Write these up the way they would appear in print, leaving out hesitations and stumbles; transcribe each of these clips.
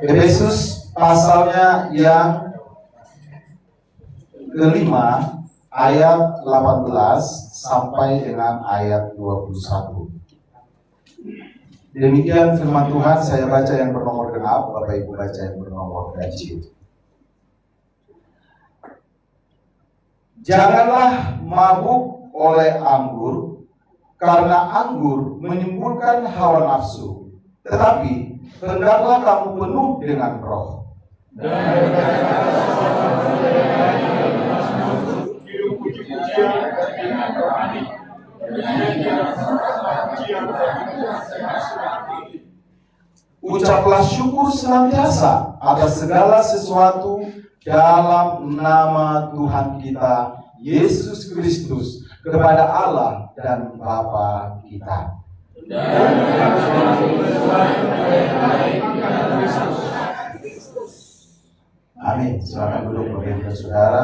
Efesus pasalnya yang kelima, ayat 18 sampai dengan ayat 21. Demikian firman Tuhan, saya baca yang bernomor genap, Bapak Ibu baca yang bernomor ganjil. Janganlah mabuk oleh anggur, karena anggur menimbulkan hawa nafsu, tetapi hendaklah kamu penuh dengan Roh. Ucaplah syukur senantiasa atas segala sesuatu dalam nama Tuhan kita Yesus Kristus kepada Allah dan Bapa kita. Amin. Silakan duduk Bapak Ibu Saudara.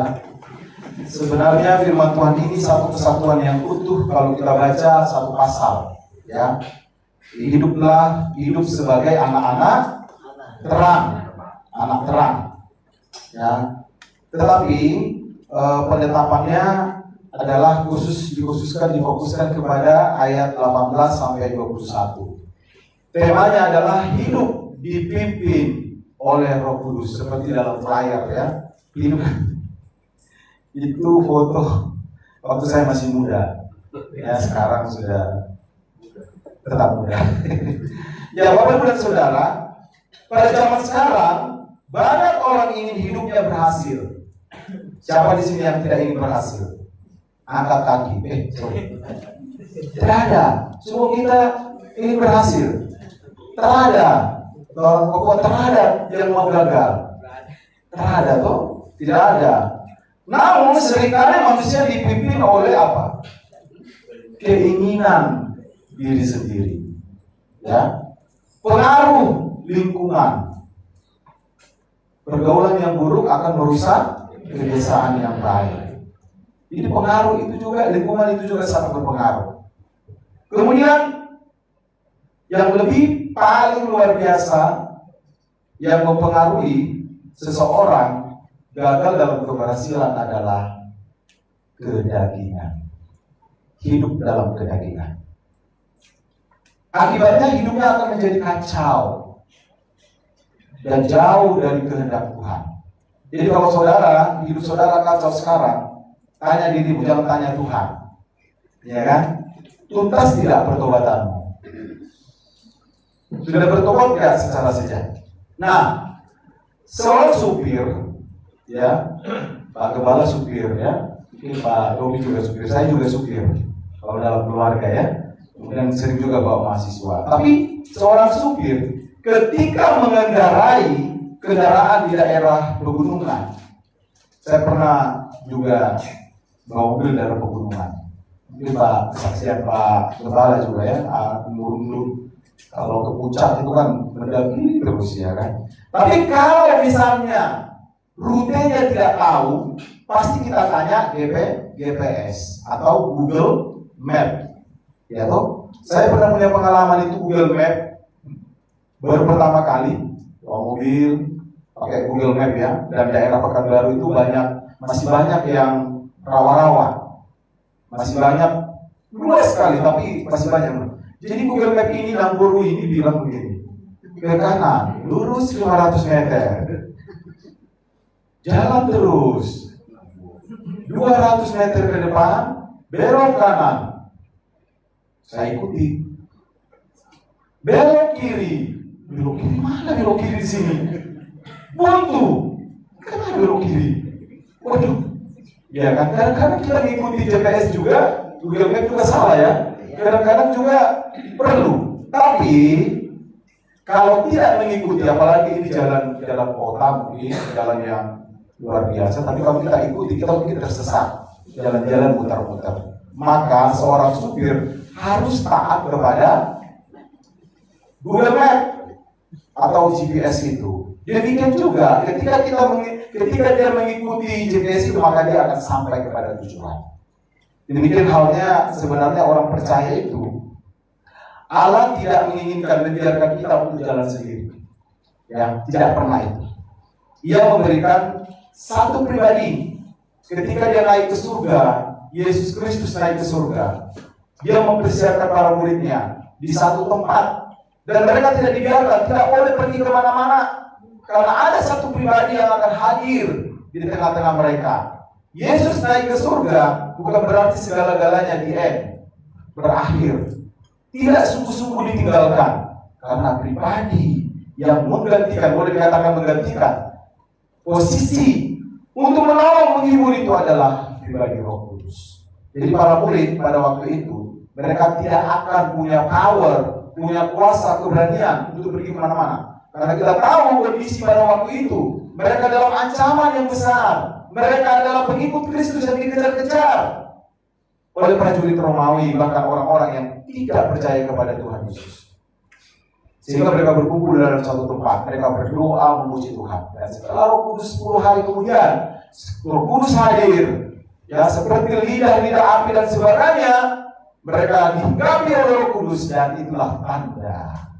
Sebenarnya firman Tuhan ini satu kesatuan yang utuh kalau kita baca satu pasal, ya. Hidup sebagai anak-anak terang, anak terang, ya. Tetapi penetapannya adalah difokuskan kepada ayat 18 sampai 21. Temanya adalah hidup dipimpin oleh Roh Kudus, seperti dalam flyer, ya. Hidup itu foto waktu saya masih muda, ya. Sekarang sudah tetap muda. Ya, Bapak Ibu dan Saudara, pada zaman sekarang banyak orang ingin hidupnya berhasil. Siapa di sini yang tidak ingin berhasil? Angkat kaki. Tidak ada. Semua kita ingin berhasil. Tidak ada. Tidak ada yang mau gagal. Tidak ada toh? Tidak ada. Namun seringkali manusia dipimpin oleh apa? Keinginan diri sendiri, ya. Pengaruh lingkungan. Pergaulan yang buruk akan merusak kebiasaan yang baik. Ini pengaruh itu juga, lingkungan itu juga sangat berpengaruh. Kemudian yang lebih paling luar biasa yang mempengaruhi seseorang gagal dalam keberhasilan adalah kedagingan. Hidup dalam kedagingan. Akibatnya hidupnya akan menjadi kacau dan jauh dari kehendak Tuhan. Jadi kalau saudara, hidup saudara kacau sekarang, tanya dirimu, jangan tanya Tuhan. Ya kan? Tuntas tidak pertobatanmu? Sudah bertobat tidak secara sejati? Nah, seorang supir, ya, Pak Gembala supir, ya, mungkin Pak Robi juga supir, saya juga supir kalau dalam keluarga, ya, kemudian sering juga bawa mahasiswa. Tapi seorang supir ketika mengendarai kendaraan di daerah pegunungan, saya pernah juga bawa mobil daerah pegunungan. Mungkin Pak kesaksian Pak Gembala juga, ya, dulu kalau ke puncak itu kan mendaki terus, ya kan. Tapi kalau misalnya rutenya tidak tahu, pasti kita tanya GPS atau Google Map, ya toh. Saya pernah punya pengalaman itu Google Map, baru pertama kali bawa mobil pakai Google Map, ya, dan daerah Pekanbaru itu masih banyak yang rawa-rawa, masih banyak, luas sekali tapi masih banyak. Jadi Google Map ini Namburu ini bilang begini, ke kanan lurus 500 meter, jalan terus 200 meter ke depan, belok kanan. Saya ikuti. Belok kiri mana belok kiri di sini? Buntu. Kenapa belok kiri? Waduh. Ya kan, kadang-kadang kita mengikuti GPS juga, Google Map juga salah, ya. Kadang-kadang juga perlu. Tapi kalau tidak mengikuti, apalagi ini jalan kota, mungkin jalan yang luar biasa, tapi kalau kita ikuti, kita mungkin tersesat, jalan-jalan muter-muter. Maka seorang supir harus taat kepada Google Map atau GPS itu. Demikian juga ketika dia mengikuti GPS itu, maka dia akan sampai kepada tujuan. Demikian halnya sebenarnya orang percaya itu. Allah tidak menginginkan membiarkan kita untuk jalan sendiri. Ya, tidak pernah itu. Ia memberikan satu pribadi. Ketika dia naik ke surga, Yesus Kristus naik ke surga, dia mempersiapkan para muridnya di satu tempat. Dan mereka tidak dibiarkan, tidak boleh pergi kemana-mana. Karena ada satu pribadi yang akan hadir di tengah-tengah mereka. Yesus naik ke surga bukan berarti segala-galanya berakhir. Tidak sungguh-sungguh ditinggalkan. Karena pribadi yang menggantikan, boleh dikatakan menggantikan posisi untuk menolong, menghibur itu adalah pribadi Roh Kudus. Jadi para murid pada waktu itu, mereka tidak akan punya power, punya kuasa, keberanian untuk pergi kemana-mana. Karena kita tahu kondisi pada waktu itu, mereka dalam ancaman yang besar. Mereka adalah pengikut Kristus yang dikejar-kejar oleh prajurit Romawi, bahkan orang-orang yang tidak percaya kepada Tuhan Yesus. Sehingga mereka berkumpul dalam satu tempat, mereka berdoa memuji Tuhan. Dan setelah Roh Kudus 10 hari kemudian, Roh Kudus hadir, ya seperti lidah-lidah api dan sebagainya. Mereka dihinggapi oleh Roh Kudus, dan itulah tanda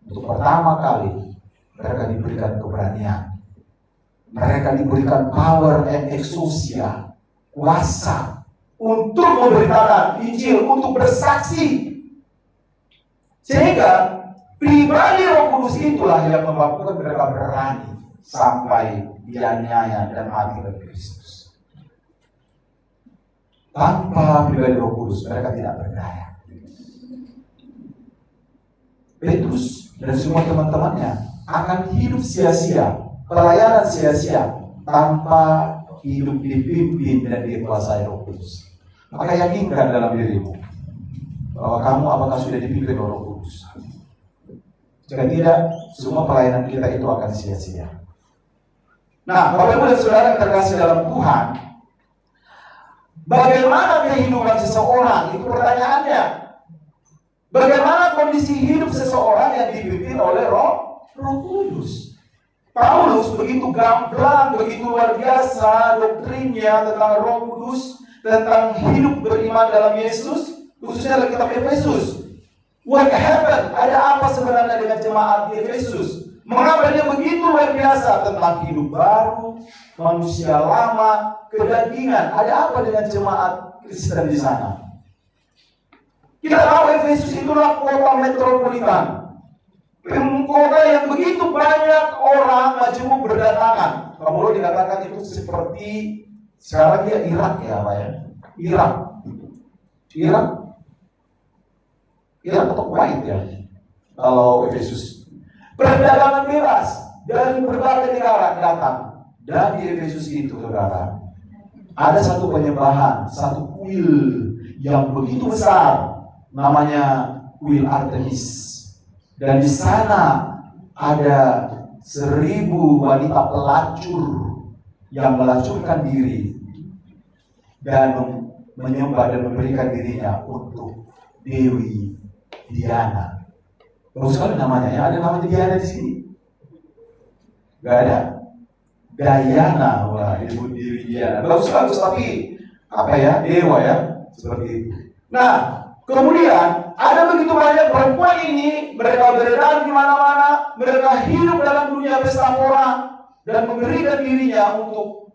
untuk pertama kali mereka diberikan keberanian. Mereka diberikan power and exousia, kuasa untuk memberitakan Injil, untuk bersaksi. Sehingga pribadi Roh Kudus itulah yang membuat mereka berani sampai dianiaya dan mati bagi Kristus. Tanpa pribadi Roh Kudus mereka tidak berdaya. Petrus dan semua teman-temannya akan hidup sia-sia, pelayanan sia-sia tanpa hidup dipimpin dan dikuasai Roh Kudus. Maka yakinkan dalam dirimu bahwa kamu apakah sudah dipimpin oleh Roh Kudus. Jika tidak, semua pelayanan kita itu akan sia-sia. Nah, Bapak Ibu dan Saudara yang terkasih dalam Tuhan, bagaimana kehidupan seseorang? Itu pertanyaannya. Bagaimana kondisi hidup seseorang yang dipimpin oleh Roh Kudus? Paulus begitu gamblang, begitu luar biasa doktrinnya tentang Roh Kudus, tentang hidup beriman dalam Yesus, khususnya dalam kitab Efesus. What happened? Ada apa sebenarnya dengan jemaat di Efesus? Mengapa dia begitu luar biasa tentang hidup baru, manusia lama, kedagingan? Ada apa dengan jemaat Kristen di sana? Kita tahu Efesus itulah kota metropolitan, kota yang begitu banyak orang majemuk berdatangan. Kalau boleh dikatakan itu seperti sekarang dia Irak ya Pak ya? Irak atau Kuwait ya, kalau Efesus. Perdagangan bebas dari berbagai negara datang. Dan di Efesus itu, saudara, ada satu penyembahan, satu kuil yang begitu besar, namanya kuil Artemis. Dan di sana ada 1000 wanita pelacur yang melacurkan diri dan menyembah dan memberikan dirinya untuk Dewi Diana. Bagus sekali namanya ya. Ada namanya Diana di sini? Gak ada. Diana, wah disebut Dewi Diana. Bagus, tapi apa ya? Dewa ya, seperti itu. Nah, kemudian ada begitu banyak perempuan ini, mereka beredar di mana-mana, mereka hidup dalam dunia pesta pora dan memberikan dirinya untuk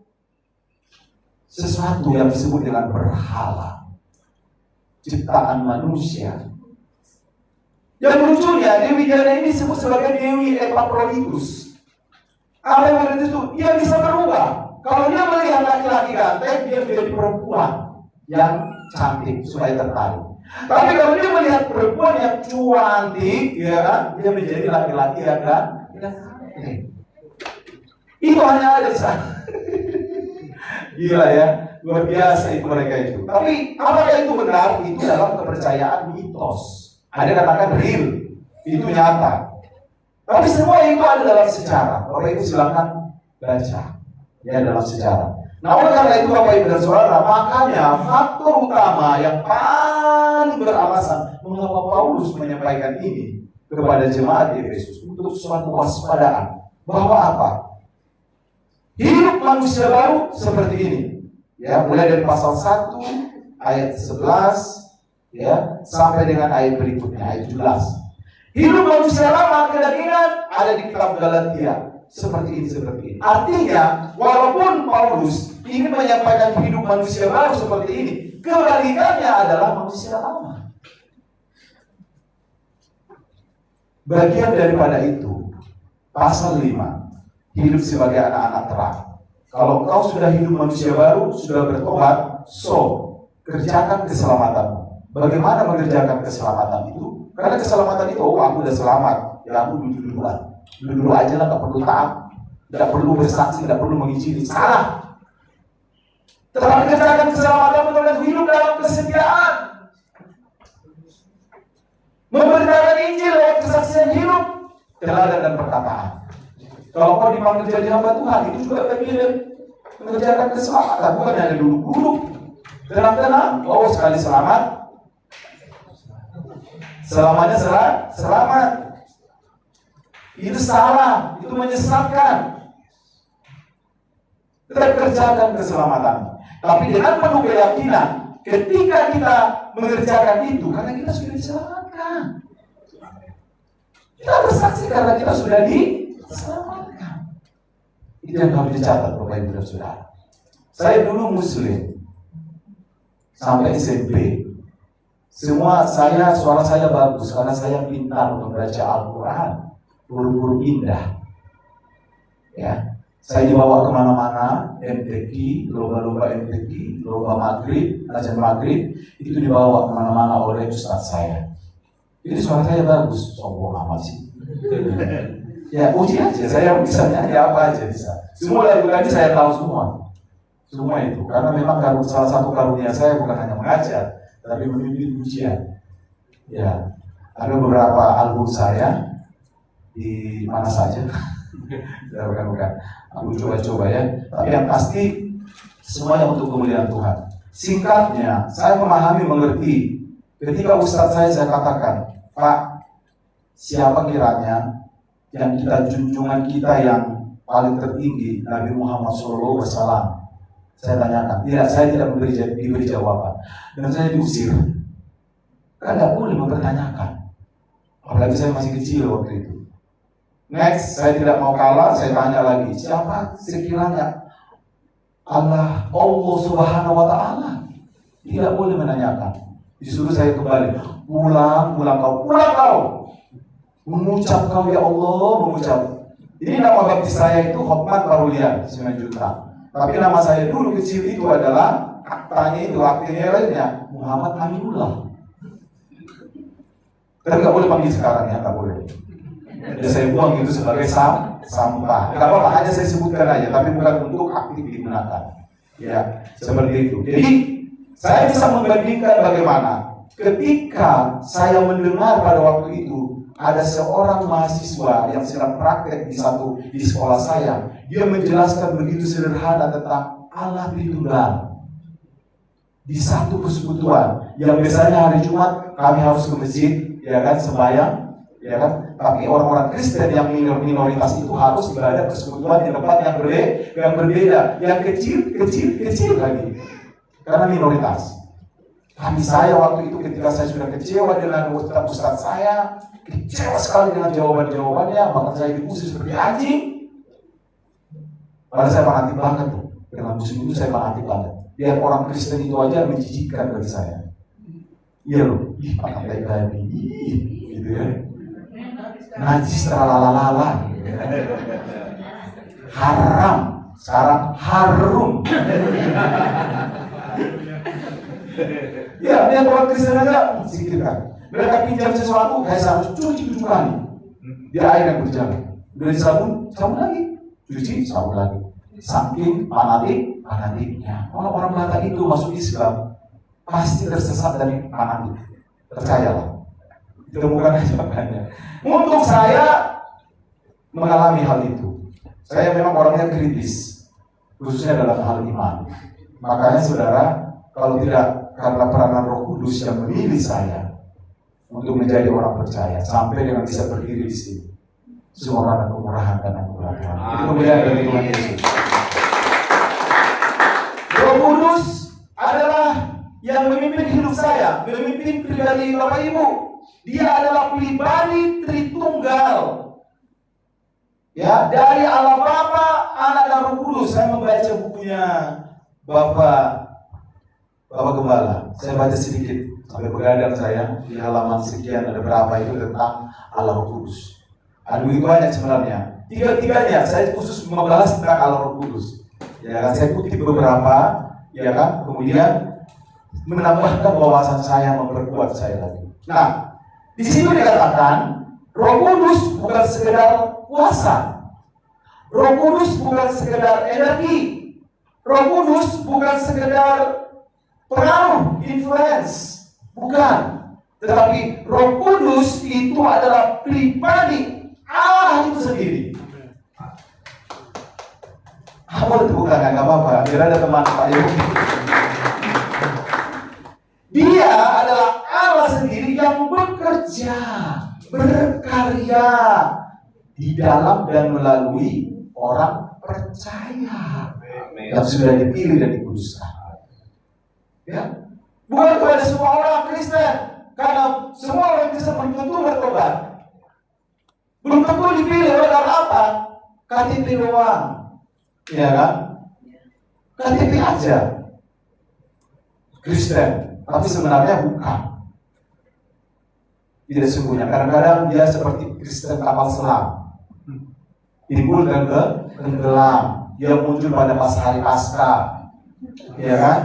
sesuatu yang disebut dengan berhala, ciptaan manusia. Yang lucunya, Dewi Diana ini disebut sebagai Dewi Epaphroditus. Apa yang berarti itu? Dia bisa berubah. Kalau dia melihat laki-laki ganteng, dia menjadi perempuan yang cantik supaya tertarik. Tapi kalau dia melihat perempuan yang cantik, ya kan, dia menjadi laki-laki yang ganteng. Itu hanya ada di sana. Gila ya, luar biasa itu mereka itu. Tapi apakah itu benar? Itu dalam kepercayaan mitos. Ada katakan real, itu nyata. Tapi semua itu ada dalam sejarah. Bapak Ibu silakan baca ya dalam sejarah. Nah, oleh karena itu Bapak Ibu dan Saudara, makanya faktor utama yang paling beralasan mengapa Paulus menyampaikan ini kepada jemaat di Efesus untuk suatu waspadaan bahwa apa? Hidup manusia baru seperti ini. Ya, mulai dari pasal 1 ayat 11 ya sampai dengan ayat berikutnya ayat 17. Hidup manusia lama kedagingan ada di kitab Galatia. Seperti ini. Artinya, walaupun Paulus ingin menyampaikan hidup manusia baru seperti ini, kebalikannya adalah manusia lama. Bagian daripada itu, pasal 5, hidup sebagai anak-anak terang. Kalau kau sudah hidup manusia baru, sudah bertobat, kerjakan keselamatanmu. Bagaimana mengerjakan keselamatan itu? Karena keselamatan itu, aku udah selamat, ya aku dulu aja lah, gak perlu taat, gak perlu bersaksi, gak perlu mengizini. Salah. Telah mengerjakan keselamatan dengan hidup dalam kesetiaan, memberitakan Injil lewat kesaksian hidup, teladan dan perkataan. Kalau kau dipanggil jadi hamba Tuhan, itu juga bagian mengerjakan keselamatan, bukan hanya duduk-duduk, tenang-tenang. Sekali selamat, selamanya selamat. Itu salah, itu menyesatkan. Tetap kerjakan keselamatan. Tapi dengan penuh keyakinan, ketika kita mengerjakan itu, karena kita sudah diselamatkan. Kita bersaksi karena kita sudah diselamatkan. Itu yang harus dicatat, Bapak Ibu dan Saudara. Saya dulu Muslim sampai SMP. Suara saya bagus karena saya pintar membaca Al-Quran, huruf-huruf indah. Ya, saya dibawa kemana-mana, MTQ, lomba-lomba MTQ, lomba maghrib, ajar maghrib, itu dibawa kemana-mana oleh ustaz saya. Jadi suara saya bagus, sombong amat sih. Ya uji aja, saya bisa nyanyi apa aja bisa. Semua lagu tadi saya tahu semua itu, karena memang salah satu karunia saya bukan hanya mengajar, tapi memimpin ujian. Ya, ada beberapa album saya di mana saja. bukan. Aku coba-coba ya. Tapi yang pasti semuanya untuk kemuliaan Tuhan. Singkatnya, saya memahami, mengerti. Ketika ustadz saya katakan, Pak, siapa kiranya yang junjungan kita yang paling tertinggi, Nabi Muhammad SAW? Saya tanyakan. Saya tidak diberi jawaban. Dan saya diusir. Kan tidak boleh mempertanyakan. Apalagi saya masih kecil waktu itu. Next, saya tidak mau kalah, saya tanya lagi. Siapa sekiranya Allah Subhanahu wa ta'ala? Tidak boleh menanyakan. Disuruh saya kembali. Pulang kau. Mengucap kau ya Allah, mengucap. Ini nama baptis saya itu Hotman Parulian, 9 juta. Tapi nama saya dulu kecil itu adalah aktanya itu, aktinya lainnya Muhammad Aminullah. Tapi nggak boleh panggil sekarang ya, nggak boleh. Ya saya buang itu sebagai sampah. Nggak apa-apa, hanya saya sebutkan aja, tapi bukan untuk aktif digunakan. Ya, seperti itu. Jadi saya bisa membandingkan bagaimana ketika saya mendengar pada waktu itu ada seorang mahasiswa yang sedang praktek di sekolah saya. Dia menjelaskan begitu sederhana tentang Allah Tritunggal di satu persekutuan yang biasanya hari Jumat kami harus ke masjid, ya kan, sembahyang, ya kan. Tapi orang-orang Kristen yang minoritas itu harus ibadah persekutuan di tempat yang berbeda, yang kecil lagi, karena minoritas. Tapi saya waktu itu ketika saya sudah kecewa dengan ustaz saya, kecewa sekali dengan jawabannya, bahkan saya diusir seperti anjing. Padahal saya fanatik banget tuh, dengan muslim itu saya fanatik banget. Biar orang Kristen itu aja menjijikkan bagi saya. Iya loh, pakai babi, gitu ya. Najis terlalalala, haram, sekarang harum. Ya, biar orang Kristen aja sikirkan. Mereka pinjam sesuatu, kayak harus cuci 7 kali di air yang berjalan. Udah disabun lagi, cuci, sabun lagi. Saking fanatiknya. Orang-orang Batak itu masuk Islam pasti tersesat dari fanatik. Percayalah. Ditemukan aja makanya. Untuk saya mengalami hal itu, saya memang orangnya kritis, khususnya dalam hal iman. Makanya saudara, kalau tidak karena peranan Roh Kudus yang memilih saya untuk menjadi orang percaya, sampai dengan bisa berdiri di sini, semua karena kemurahan dan anugerah Tuhan. Itu kemuliaan dari Tuhan Yesus. Roh Kudus adalah yang memimpin hidup saya, memimpin pribadi Bapak Ibu. Dia adalah pribadi Tritunggal. Ya, dari Allah Bapa, Anak dan Roh Kudus. Saya membaca bukunya Bapak Gembala. Saya baca sedikit sampai begadang saya di halaman sekian ada berapa itu tentang Allah Roh Kudus. Ada begitu banyak sebenarnya. Tiga-tiganya saya khusus membahas tentang Allah Roh Kudus. Ya kan, saya kutip beberapa, ya kan, kemudian menambahkan wawasan saya, memperkuat saya lagi. Nah, di situ dikatakan Roh Kudus bukan sekedar kuasa. Roh Kudus bukan sekedar energi. Roh Kudus bukan sekedar pengaruh, influence. Bukan. Tetapi Roh Kudus itu adalah pribadi Allah itu sendiri. Boleh bukan, nggak apa-apa. Biar ada teman Pak Yogi. Dia adalah Allah sendiri yang bekerja, berkarya di dalam dan melalui orang percaya yang sudah dipilih dan dikuduskan. Ya, bukan kepada semua orang Kristen, karena semua orang Kristen belum tentu bertobat, belum tentu dipilih oleh karena apa? KTP doang, ya kan? KTP aja Kristen, tapi sebenarnya bukan. Tidak sesungguhnya. Kadang-kadang dia seperti Kristen kapal selam, timbul dan tenggelam. Dia muncul pada pas hari Paskah, ya kan?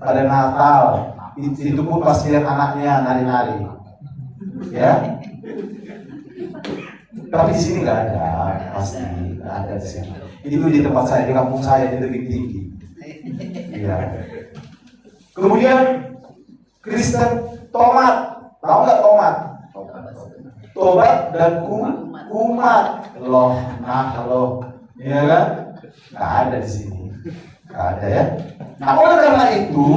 Pada Natal, itu pun pas lihat anaknya nari-nari, ya. Tapi di sini nggak ada, pasti nggak ada di sini. Itu di tempat saya, di kampung saya di Tebing Tinggi, ya. Kemudian Kristen tomat, tahu nggak tomat? Tobat dan kumat, loh, ya kan? Nggak ada di sini, nggak ada ya. Nah, oleh karena itu,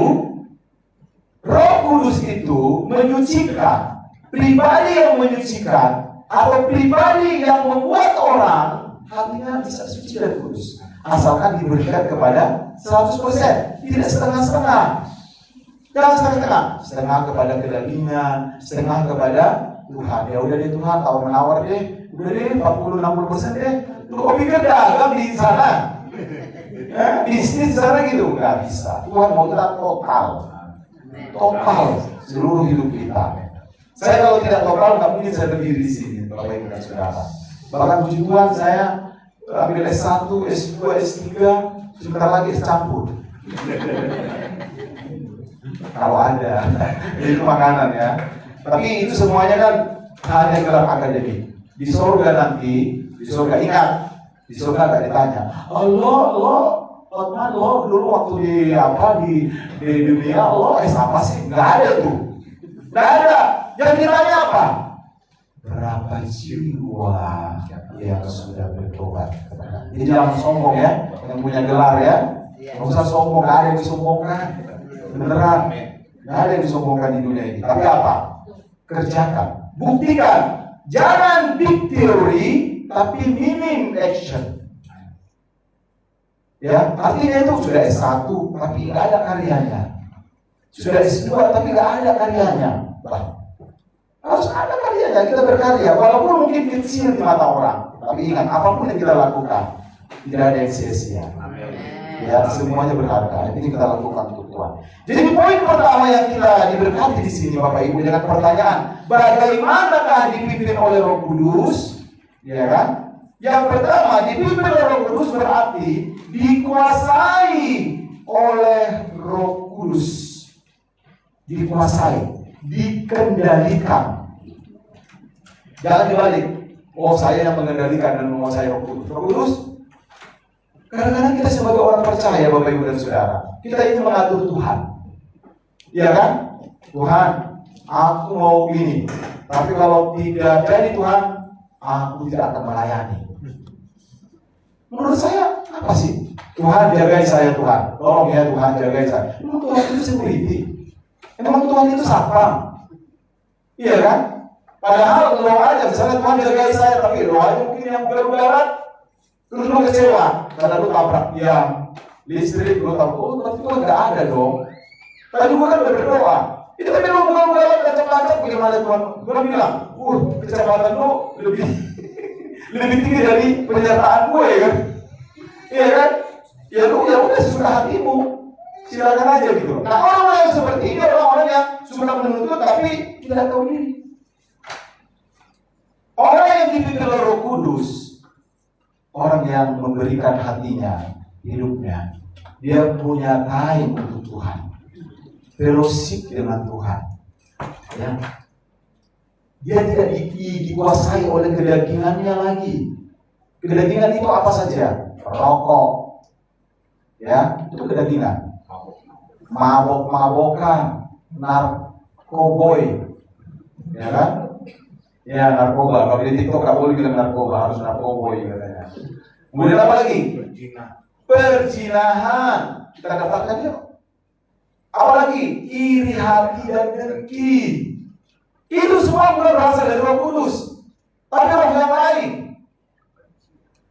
Roh Kudus itu menyucikan, pribadi yang menyucikan atau pribadi yang membuat orang hatinya bisa suci dan kudus, asalkan diberikan kepada 100%, tidak setengah-setengah. Jangan setengah-setengah, setengah kepada kedagingan, setengah kepada Tuhan. Ya udah deh Tuhan, tawar menawar deh, udah deh 40-60% deh. Lu kok pikir dagang di sana? Bisnis di sana gitu, nggak bisa. Tuhan mau kita total seluruh hidup kita. Saya kalau tidak total nggak mungkin saya berdiri di sini, Bapak Ibu dan Saudara. Bahkan puji Tuhan saya ambil S1, S2, S3, sebentar lagi campur. Kalau ada, itu makanan ya. Tapi itu semuanya kan hanya gelar akademik. Di surga nanti, di surga ingat, di surga nggak ditanya. Lo dulu waktu di dunia lo apa sih? Nggak ada tuh, nggak ada. Yang ditanya apa? Berapa jiwa yang sudah bertobat? Jadi jangan sombong ya, yang punya gelar ya. Nggak usah sombong, nggak ada yang disombongkan. Beneran, nggak ada yang disombongkan di dunia ini. Tapi apa? Kerjakan, buktikan. Jangan big theory, tapi minim action. Ya, artinya itu sudah S1, tapi nggak ada karyanya. Sudah S2, tapi nggak ada karyanya. Harus ada karyanya, kita berkarya. Walaupun mungkin kecil di mata orang, tapi ingat, apapun yang kita lakukan, tidak ada yang sia-sia. Ya, semuanya berharga. Ini kita lakukan untuk Tuhan. Jadi poin pertama yang kita diberkati di sini, Bapak Ibu, dengan pertanyaan, bagaimanakah dipimpin oleh Roh Kudus? Ya kan? Yang pertama, dipimpin oleh Roh Kudus berarti dikuasai oleh Roh Kudus. Dikuasai, dikendalikan. Jangan dibalik. Oh, saya yang mengendalikan dan menguasai Roh Kudus. Roh Kudus, kadang-kadang kita sebagai orang percaya, Bapak Ibu dan Saudara, kita ingin mengatur Tuhan. Iya kan? Tuhan, aku mau ini. Tapi kalau tidak jadi Tuhan, aku tidak akan melayani. Menurut saya, apa sih? Tuhan jagai saya Tuhan. Tolong ya Tuhan jagai saya. Emang Tuhan itu security? Emang Tuhan itu satpam? Iya kan? Padahal lo aja, misalnya Tuhan jagai saya, tapi lo aja mungkin yang berat-berat. Terus lo kecewa, karena lo tabrak yang listrik, lo tabrak, oh tapi Tuhan gak ada dong. Tadi gue kan udah berdoa, Itu kan memang bukan kecamatan bagaimana Tuhan? Tuhan bilang, kecamatan lu lebih tinggi dari penyertaan gue kan? Iya kan? Ya lu ya udah sesuka hatimu, silakan aja gitu. Nah orang-orang yang seperti ini orang-orang yang suka menuntut tapi tidak tahu diri. Orang yang dipimpin oleh Roh Kudus, orang yang memberikan hatinya, hidupnya, dia punya time untuk Tuhan, fellowship dengan Tuhan. Ya. Dia tidak dikuasai oleh kedagingannya lagi. Kedagingan itu apa saja? Rokok, ya itu kedagingan. Mabok-mabokan, narkoboy, ya kan? Ya narkoba. Kalau di TikTok nggak boleh bilang narkoba, harus narkoboy katanya. Kemudian apa lagi? Perzinahan. Kita dapatkan yuk. Apalagi iri hati dan dengki. Itu semua bukan berasal dari Roh Kudus, tapi roh yang lain.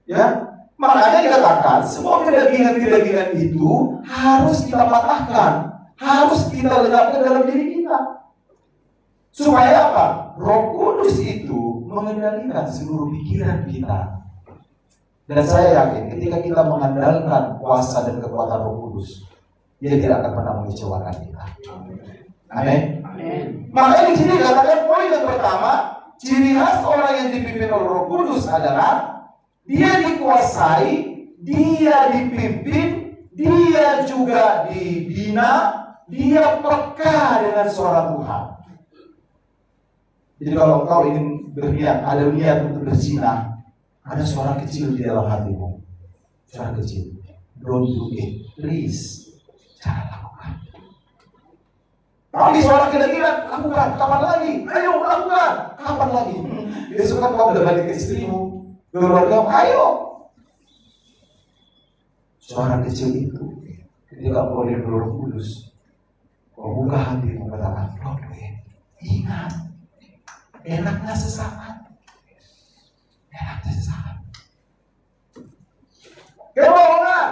Ya, makanya dikatakan semua kedagingan-kedagingan itu harus kita patahkan, harus kita lenyapkan dalam diri kita. Supaya apa? Roh Kudus itu mengendalikan seluruh pikiran kita. Dan saya yakin ketika kita mengandalkan kuasa dan kekuatan Roh Kudus, Dia tidak akan pernah mengecewakan kita. Amin. Makanya di sini dikatakan poin yang pertama, ciri khas orang yang dipimpin oleh Roh Kudus adalah dia dikuasai, dia dipimpin, dia juga dibina, dia peka dengan suara Tuhan. Jadi kalau engkau ingin berniat, ada niat untuk berzina, ada suara kecil di dalam hatimu, suara kecil, don't do it, please, jangan lakukan. Tapi suara kedagingan, lakukan, kapan lagi? Ayo lakukan, kapan lagi? Besok kan kau udah balik ke istrimu, keluarga, ayo. Suara kecil itu, ketika kau di Roh Kudus, kau buka hatimu katakan, Lord, ingat, enaknya sesaat, kebohongan,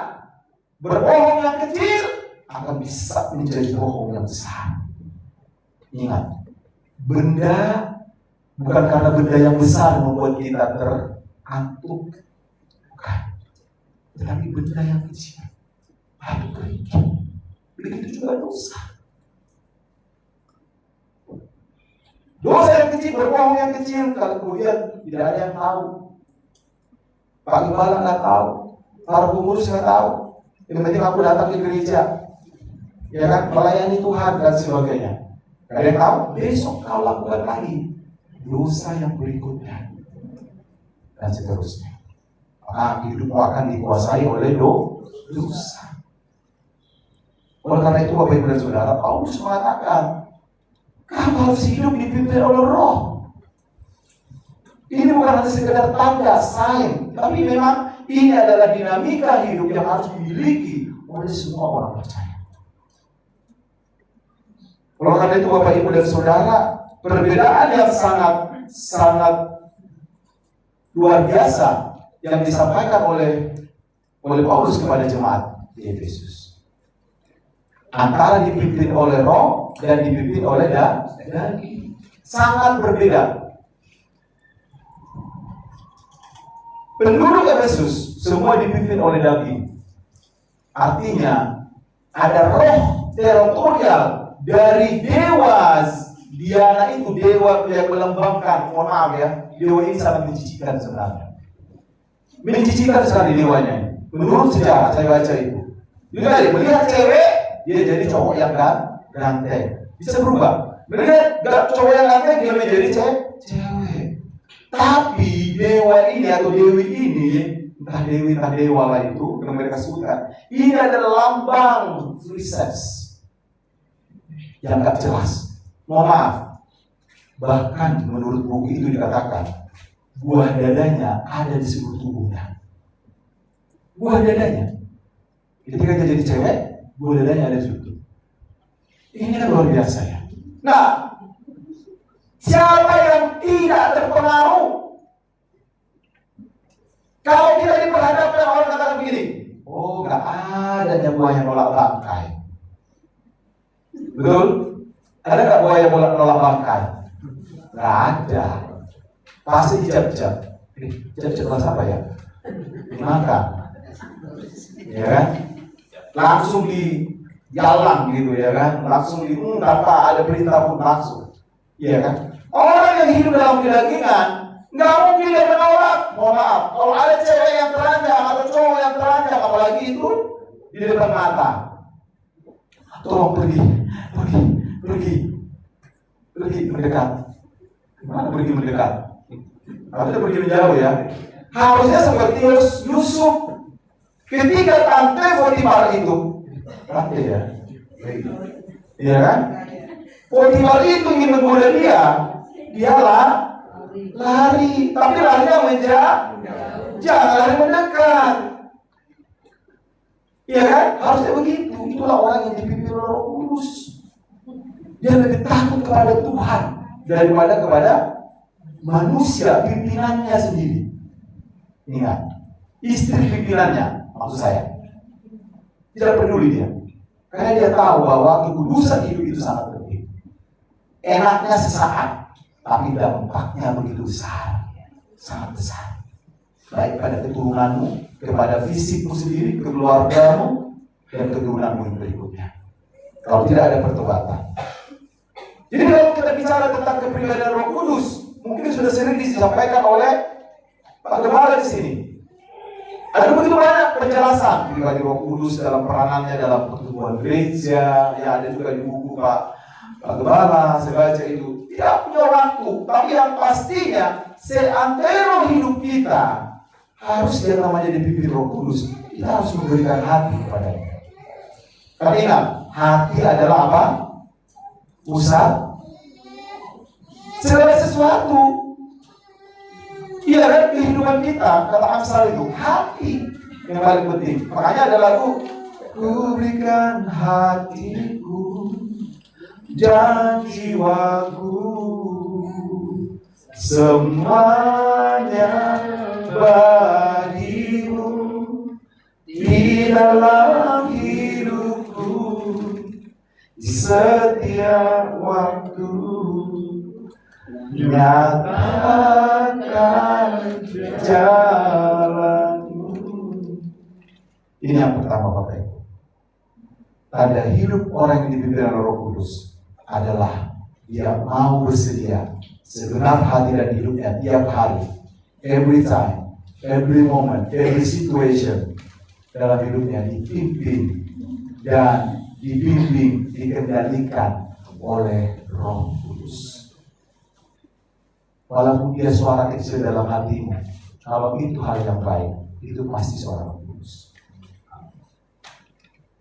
berbohong yang kecil akan bisa menjadi bohong yang besar. Ingat, benda bukan karena benda yang besar membuat kita terantuk, bukan, tetapi benda yang kecil lalu keringat. Begitu juga dosa. Dosa yang kecil, berbohong yang kecil, kalau kemudian tidak ada yang tahu, Pak Gembala nggak tahu, para pengurus nggak tahu, yang penting aku datang ke gereja, ya kan, melayani Tuhan dan sebagainya. Gak ada yang tahu, besok kau lakukan lagi dosa yang berikutnya dan seterusnya. Maka hidupmu akan dikuasai oleh dosa. Oleh karena itu Bapak Ibu dan Saudara, Paulus mengatakan kamu harus hidup dipimpin oleh Roh. Ini bukan hanya sekedar tanda, sign, tapi memang ini adalah dinamika hidup yang harus dimiliki oleh semua orang percaya. Oleh karena itu Bapak Ibu dan Saudara, perbedaan yang sangat luar biasa yang disampaikan oleh Paulus kepada jemaat di Efesus. Antara dipimpin oleh Roh dan dipimpin oleh daging. Sangat berbeda. Penduduk Efesus semua dipimpin oleh daging. Artinya ada roh teritorial dari dewa Diana itu, dewa yang melambangkan, mohon maaf ya, dewa ini sangat menjijikkan sebenarnya. Menjijikkan sekali dewanya. Menurut sejarah saya baca itu. Jadi melihat cewek, dia jadi cowok yang ganteng. Bisa berubah. Melihat cowok yang ganteng, dia menjadi cewek. Tapi dewa ini atau dewi ini, entah dewi entah dewa lah itu, yang mereka sebutkan, ini adalah lambang free sex yang gak jelas. Mohon maaf, bahkan menurut buku itu dikatakan buah dadanya ada di seluruh tubuhnya. Buah dadanya, ketika dia jadi cewek, buah dadanya ada di seluruh tubuh. Ini kan luar biasa ya. Nah, siapa yang tidak terpengaruh? Kalau kita diperhadapkan orang katakan begini, oh gak ada buah yang nolak bangkai. Betul? Ada nggak buaya nolak bangkai? Nggak ada. Pasti ijab-ijab. Ijab-ijab bahasa apa ya? Dimakan. Ya kan? Langsung di jalan gitu ya kan? Langsung di tanpa ada perintah pun langsung. Iya kan? Orang yang hidup dalam kedagingan nggak mungkin dia menolak. Mohon maaf. Kalau ada cewek yang telanjang atau cowok yang telanjang, apalagi itu di depan mata, tolong pergi mendekat. Gimana pergi mendekat? Harusnya pergi menjauh ya. Harusnya seperti Yusuf ketika tante Potifar itu, ya, iya kan? Potifar itu ingin menggoda dia lari, tapi larinya menjauh, jangan lari mendekat. Iya kan? Harusnya begitu. Itulah orang yang dipimpin oleh Roh Kudus. Dia lebih takut kepada Tuhan daripada kepada manusia pimpinannya sendiri. Ingat, istri pimpinannya, maksud saya, tidak peduli dia, karena dia tahu bahwa kekudusan hidup itu sangat penting. Enaknya sesaat, tapi dampaknya begitu besar, sangat besar. Baik pada keturunanmu, kepada fisikmu sendiri, keluargamu, dan keturunanmu yang berikutnya. Kalau tidak ada pertobatan. Jadi kalau kita bicara tentang kepribadian Roh Kudus, mungkin sudah sering disampaikan oleh Pak Gembala di sini. Ada begitu banyak penjelasan pribadi Roh Kudus dalam peranannya dalam pertumbuhan gereja. Ya, ada juga di buku Pak Gembala, saya baca itu. Tidak punya waktu, tapi yang pastinya seantero hidup kita harus yang namanya dipimpin Roh Kudus. Kita harus memberikan hati kepadanya. Karena ingat, hati adalah apa? Pusat segala sesuatu. Iya kan, kehidupan kita, kata Amsal itu, hati yang paling penting. Makanya ada lagu, ku berikan hatiku dan jiwaku, semuanya bagimu di dalam hidupku, di setiap waktu nyatakan jalanmu. Ini yang pertama Bapak Ibu. Tanda hidup orang yang dipimpin oleh Roh Kudus adalah dia mau bersedia segenap hati dan hidupnya tiap hari, every time, every moment, every situation dalam hidupnya dipimpin dan dibimbing, dikendalikan oleh Roh Kudus. Walaupun dia suara kecil dalam hatimu, kalau itu hal yang baik, itu pasti suara Roh Kudus.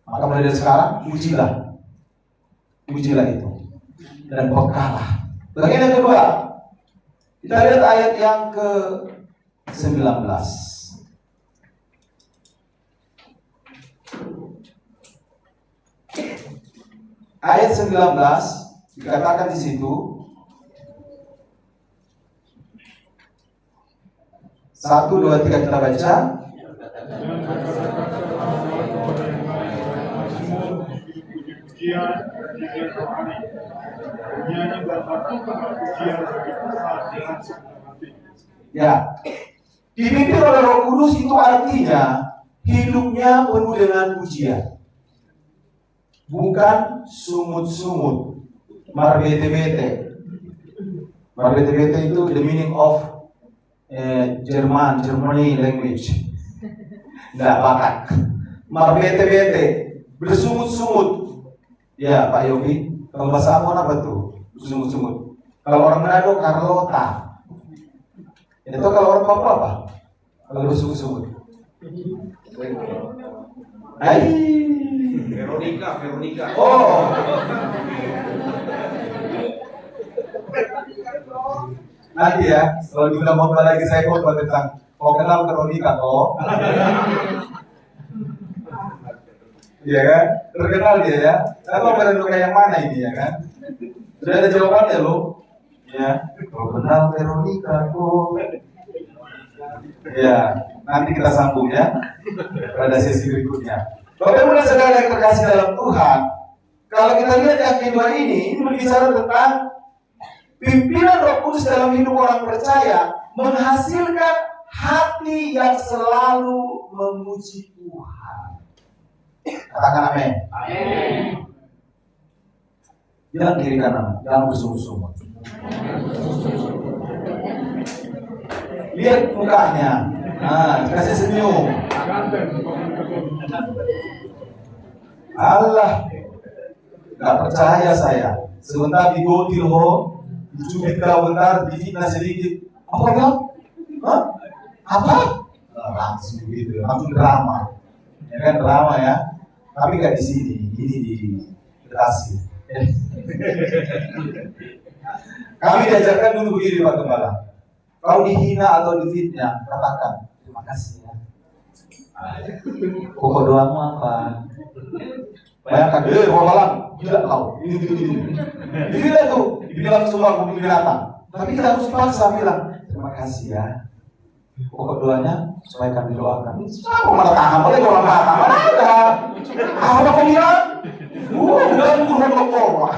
Maka mulai dari sekarang, ujilah itu, dan bekalah. Bagian yang kedua, kita lihat ayat yang ke-19. Ayat 19 dikatakan di situ, 1, 2, 3 kita baca. Ya, dipimpin oleh Roh Kudus itu artinya hidupnya penuh dengan pujian, bukan sumut-sumut, marbete-bete. Marbete-bete itu the meaning of Germany language. Nggak bakat. Marbete-bete, bersumut-sumut. Ya Pak Yogi, kalau bahasa Ambon apa tuh? Bersumut-sumut. Kalau orang Manado, Carlota. Itu kalau orang Papua apa? Kalau bersumut-sumut. Veronica. Oh. Nanti ya, kalau diundang khotbah lagi saya khotbah tentang mau kenal Veronica toh. Iya kan? Terkenal dia ya. Kalau Veronica yang mana ini ya kan? Sudah ada jawabannya loh. Ya, kalau kenal Veronica kok. Ya, nanti kita sambung ya pada sesi berikutnya. Bapak Ibu dan Saudara yang terkasih dalam Tuhan, kalau kita lihat yang kedua ini berbicara tentang pimpinan Roh Kudus dalam hidup orang percaya menghasilkan hati yang selalu memuji Tuhan. Katakan amin. Amin. Jangan kiri kanan, jangan bersungguh-sungguh. Lihat mukanya, kasih senyum. Allah, nggak percaya saya. Sebentar digotil ho, dicubit kau bentar, difitnah sedikit. Apa kau? Hah? Apa? Langsung gitu, langsung drama. Ya kan drama ya. Tapi nggak di sini, ini di Bekasi. Kami diajarkan dulu begini Pak Gembala. Kau dihina atau difitnah, katakan terima kasih ya. Pokok doang apa? Bayangkan, wawalan, gila kau. Ini. Difitnah tuh, dibilang semua bumi binatang. Tapi kita harus paksa bilang terima kasih ya. Pokok doanya supaya kami doakan. Siapa malah tahan? Boleh orang tahan? Mana ada? Apa kau bilang? Bukan kurang lokor.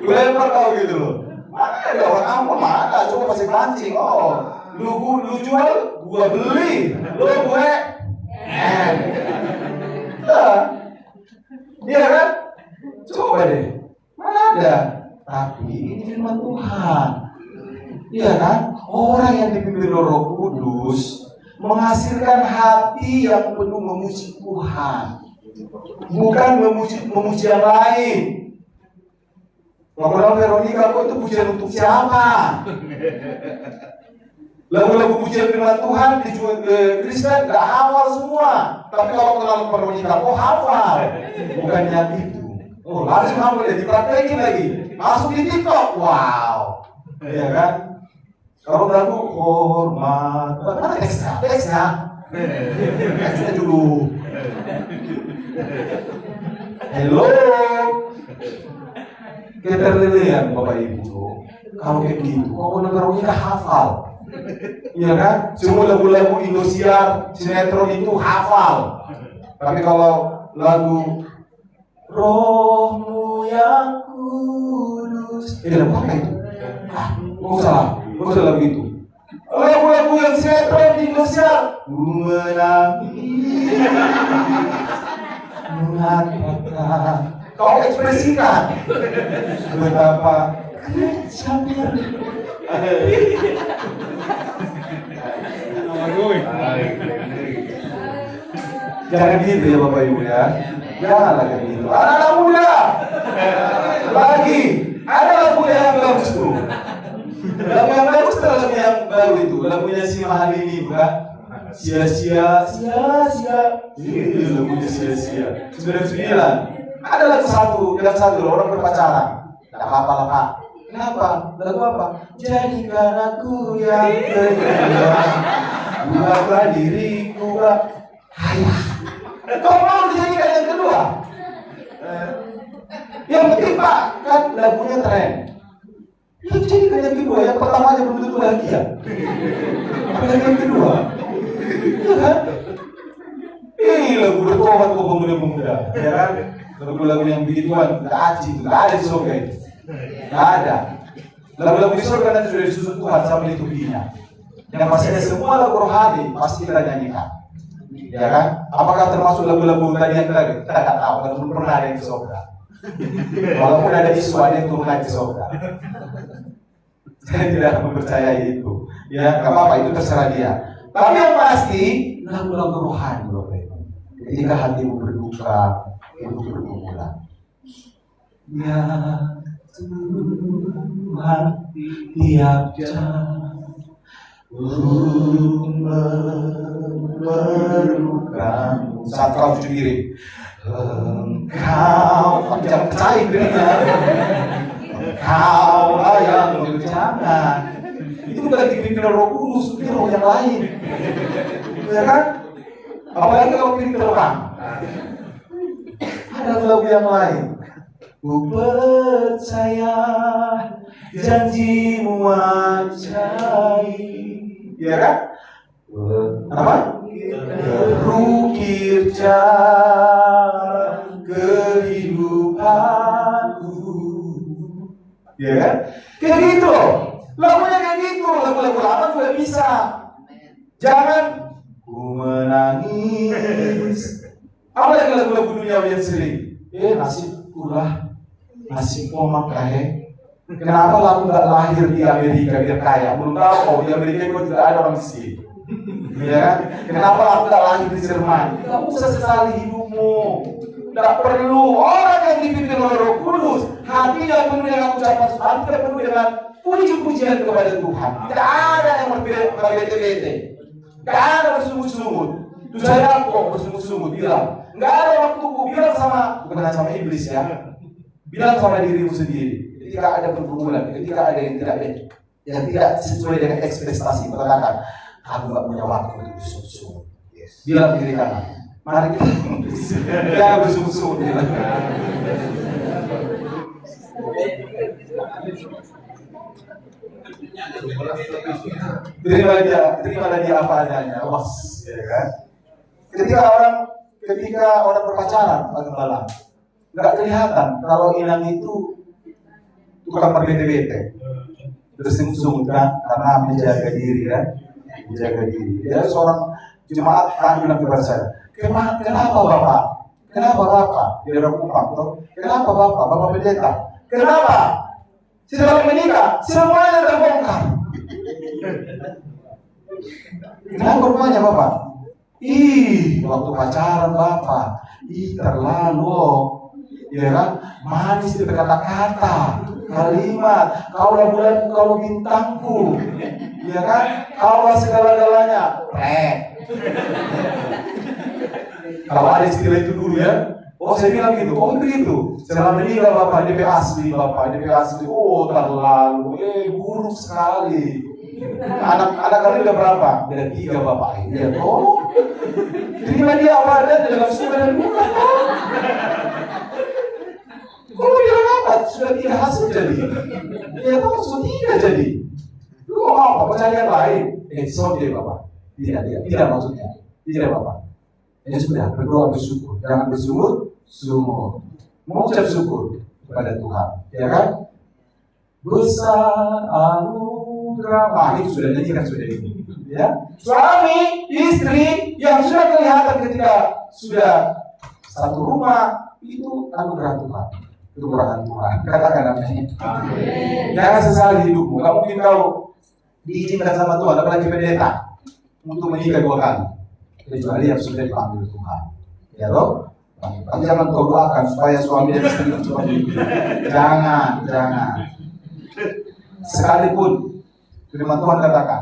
Lempar kau gitu loh. Mana ada orang apa? Mana? Coba masih pancing. Oh, lu jual, gua beli. Lu gue. Iya kan? Coba deh. Mana ada? Tapi ini firman Tuhan. Iya kan? Orang yang dipimpin Roh Kudus menghasilkan hati yang penuh memuji Tuhan, bukan memuji yang lain. Ngomong Veronica, kok itu pujian untuk siapa? Lagu-lagu pujian firman Tuhan di Kristen nggak hafal semua. Tapi kalau kenal Veronica, kok hafal? Bukannya itu. Oh, langsung hafal ya, dipraktekin lagi. Masuk di TikTok, wow. Iya kan? Kalau lagu hormat, mana teksnya? Teksnya dulu. Hello. Keterlilian Bapak Ibu. Kalau kayak gitu, kok negara hafal? Iya kan? Semua lagu-lagu Indosiar, sinetron itu hafal. Tapi kalau lagu Rohmu yang kudus, lagu apa itu? Nggak usah lagu itu. Lagu-lagu yang sinetron di Indonesia, menangis, mengatakan, kau ekspresikan betapa kecapnya. Jangan gitu ya Bapak Ibu ya. Jangan lagi gitu. Anak-anak muda, lagi ada lagu yang bagus tuh. Lagu yang bagus itu lagu yang baru itu, lagunya si Mahalini bukan? Sia-sia. Lagunya sia-sia. 99. Ada lagu satu orang berpacaran. Tidak apa-apa lah Pak. Kenapa? Lagu apa? Jadikan aku yang kedua, buatlah diriku ayah. Kau mau dijadikan yang kedua? Yang penting Pak, kan lagunya tren. Ya jadikan yang kedua, yang pertama aja belum tentu bahagia. Apalagi yang kedua. Iya kan? Lagu bertobat kok pemuda-pemuda. Ya kan? Lagu-lagu yang begituan, gak aji, gak ada di surga itu. Gak ada. Lagu-lagu di surga nanti sudah disusun Tuhan sama liturginya. Yang pastinya semua lagu rohani pasti kita nyanyikan. Ya kan? Apakah termasuk lagu-lagu tadi yang tadi? Kita nggak tahu, kan belum pernah ada yang ke surga. Walaupun ada isu ada yang turun naik ke surga. Saya tidak mempercayai itu. Ya, nggak apa-apa, itu terserah dia. Tapi yang pasti lagu-lagu rohani loh, ketika hatimu berduka, itu bergumulan. Ya Tuhan, tiap jam memerlukanmu. Saat kau cuci piring, engkau jangan percaya dirinya. Engkau yang jangan. Itu bukan dipimpin Roh Kudus, itu roh yang lain. Ya kan? Apalagi kalau pimpin orang. Ada lagu yang lain. Ku percaya janjimu ajaib. Ya kan? Apa? Terukir jalan ke Ya kan? Kayak gitu loh. Lagunya kayak gitu, lagu-lagu lama juga bisa. Jangan ku menangis. Apa lagi lagu-lagu dunia yang sering? Nasibku lah, nasibku makahe. Kenapa lagu gak lahir di Amerika biar kaya? Belum tahu kok di Amerika juga tidak ada orang miskin. Ya kan? Kenapa lagu gak lahir di Jerman? Gak usah sesali hidupmu. Tidak perlu orang yang dipimpin oleh Roh Kudus. Hatinya penuh dengan ucapan Tuhan, tidak penuh dengan puji-pujian kepada Tuhan. Tidak ada yang berbeda-beda. Tidak ada bersungut-sungut. Itu saya kok bersungut-sungut bilang. Tidak ada waktuku bilang bukan sama iblis ya. Bilang sama dirimu sendiri. Ketika ada pergumulan, ketika ada yang tidak sesuai dengan ekspektasi, katakan, aku nggak punya waktu untuk bersungut-sungut. Bilang diri kanan. Mari kita bersungut-sungut. Terima dia apa adanya, was, ya kan? Ketika orang berpacaran, bagaimana? Nggak kelihatan kalau inang itu tukang berbete-bete, bersungut-sungut kan? Karena menjaga diri kan, menjaga diri. Ya seorang jemaat bilang kepada saya, kenapa bapak? Kenapa bapak? Dia orang Kupang tuh. Kenapa bapak? Bapak pendeta. Kenapa? Setelah menikah, semuanya terbongkar. Kenapa rupanya bapak? Waktu pacaran bapak, terlalu, ya kan? Manis di kata-kata, kalimat, kaulah bulanku, kau bintangku, ya kan? Kaulah segala-galanya. Kalau ada istilah itu dulu ya. Saya bilang gitu. Begitu. Setelah meninggal bapak, DP asli bapak, DP asli. Terlalu, buruk sekali. Anak kalian udah berapa? Udah 3 bapak. Ya toh. Terima dia apa ada dalam suka dan duka. Kalau bilang apa? Sudah tidak hasil jadi. Ya toh sudah tidak jadi. Lu mau apa? Percaya yang lain? Sorry bapak. Tidak maksudnya. Tidak bapak. Ya sudah, berdoa bersyukur. Jangan bersungut, sungguh. Mengucap syukur kepada Tuhan, ya kan? Besar anugerah. Itu sudah nyanyikan sudah ini. Ya, suami, istri yang sudah kelihatan ketika sudah satu rumah itu anugerah Tuhan, kemurahan Tuhan. Katakan namanya. Jangan sesali hidupmu. Gak mungkin kau diizinkan sama Tuhan, apalagi pendeta, untuk menikah 2 kali. Kecuali yang sudah dipanggil Tuhan, ya loh. Tapi jangan kau doakan supaya suami dan istri seperti itu. Jangan. Sekalipun firman Tuhan katakan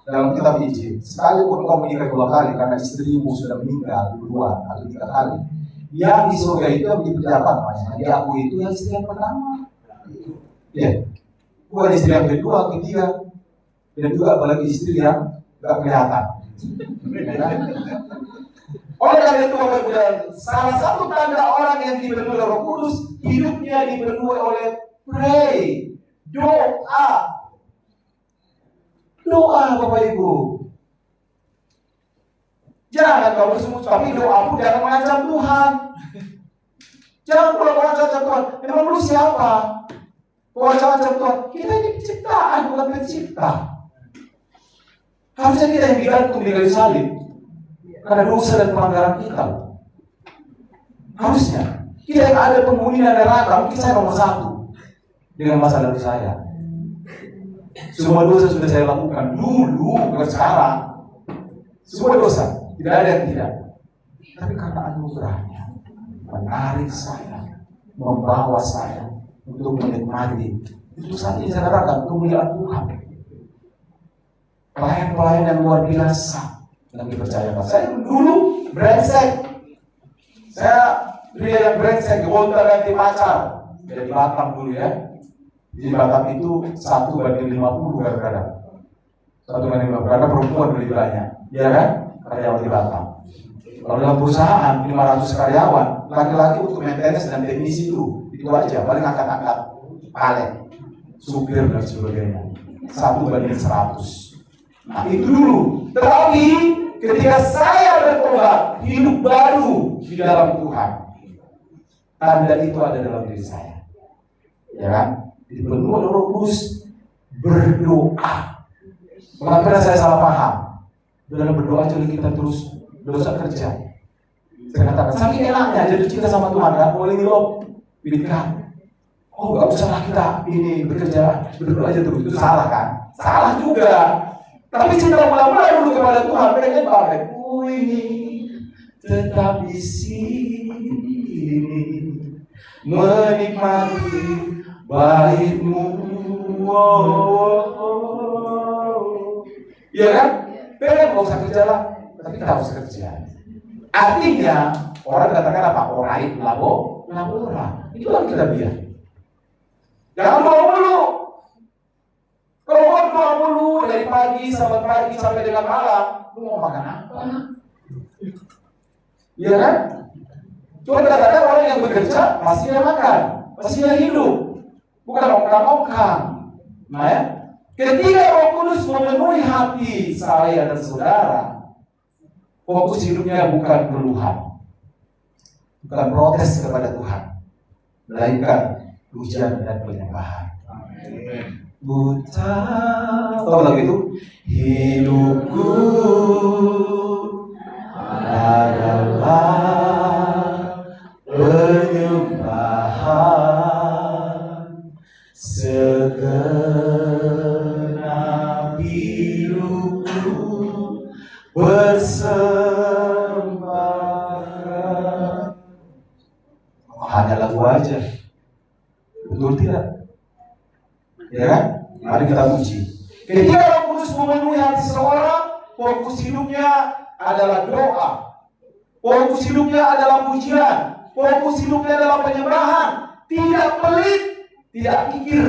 dalam kitab Injil, sekalipun kau menikah 2 kali karena istrimu sudah meninggal 2 atau 3 kali, yang di surga itu yang dipejabat namanya. Di aku itu yang istri yang pertama. Ya, bukan istri yang kedua, ketiga, dan juga apalagi istri yang nggak kelihatan. Oleh karena itu Bapak Ibu, salah satu tanda orang yang dipenuhi oleh Roh Kudus, hidupnya dipenuhi oleh pray, doa Bapak Ibu. Jangan kau bersungut, tapi doamu jangan mengancam Tuhan. Jangan pula kau ancam Tuhan. Memang lu siapa? Kau ancam Tuhan. Kita ini ciptaan, bukan pencipta. Harusnya kita yang digantung di kayu salib karena dosa dan pelanggaran kita. Harusnya kita yang ada penghuni neraka. Mungkin saya nomor 1 dengan masa lalu saya. Semua dosa sudah saya lakukan dulu, bukan sekarang. Semua dosa, tidak ada yang tidak. Tapi karena anugerahnya menarik saya, membawa saya untuk menikmati. Itu saat ini saya katakan kemuliaan Tuhan. Pelayan-pelayan yang luar biasa yang dipercayakan. Saya dulu brengsek. Saya pria yang brengsek, gonta ganti pacar. Dari Batam dulu ya. Di Batam itu 1:50 kadang-kadang. 1:50 karena perempuan lebih banyak. Ya kan? Karyawan di Batam. Kalau dalam perusahaan 500 karyawan, laki-laki untuk maintenance dan teknisi itu aja. Paling angkat-angkat palet, supir dan sebagainya. 1:100. Nah itu dulu. Tetapi ketika saya bertobat, hidup baru di dalam Tuhan, tanda itu ada dalam diri saya. Ya kan? dipenuhi oleh Roh Kudus, berdoa. Bukan pernah saya salah paham. Dalam berdoa aja kita terus dosa kerja. Saya katakan, saking enaknya jatuh cinta sama Tuhan kan, boleh ngelop, pilihkan. Oh, gak usah lah kita ini bekerja, berdoa aja terus. Itu salah kan? Salah juga. Tapi cinta mula-mula dulu kepada Tuhan, pengen banget. Ini tetap di sini, menikmati baik-Mu. Iya kan? Pengen gak usah kerja lah, tapi kita harus kerja. Artinya, orang katakan apa? Orang labora. Itulah kita biar. Jangan bawa mulu. Kalau mau bawa mulu dari pagi sampai dengan malam, lu mau makan apa? Iya kan? Cuma katakan orang yang bekerja pasti dia makan, pasti dia hidup, bukan ongkang-ongkang. Nah ya, ketika Roh Kudus memenuhi hati saya dan saudara, fokus hidupnya bukan keluhan, bukan protes kepada Tuhan, melainkan pujian dan penyembahan. Buta, tahu lagu itu? Hidupku adalah penyembahan, segenap hidupku bersembah. Hanya lagu aja, betul tidak? Ya kan? Mari kita puji. Ketika Roh Kudus memenuhi hati seseorang, fokus hidupnya adalah doa, fokus hidupnya adalah pujian, fokus hidupnya adalah penyembahan, tidak pelit, tidak kikir.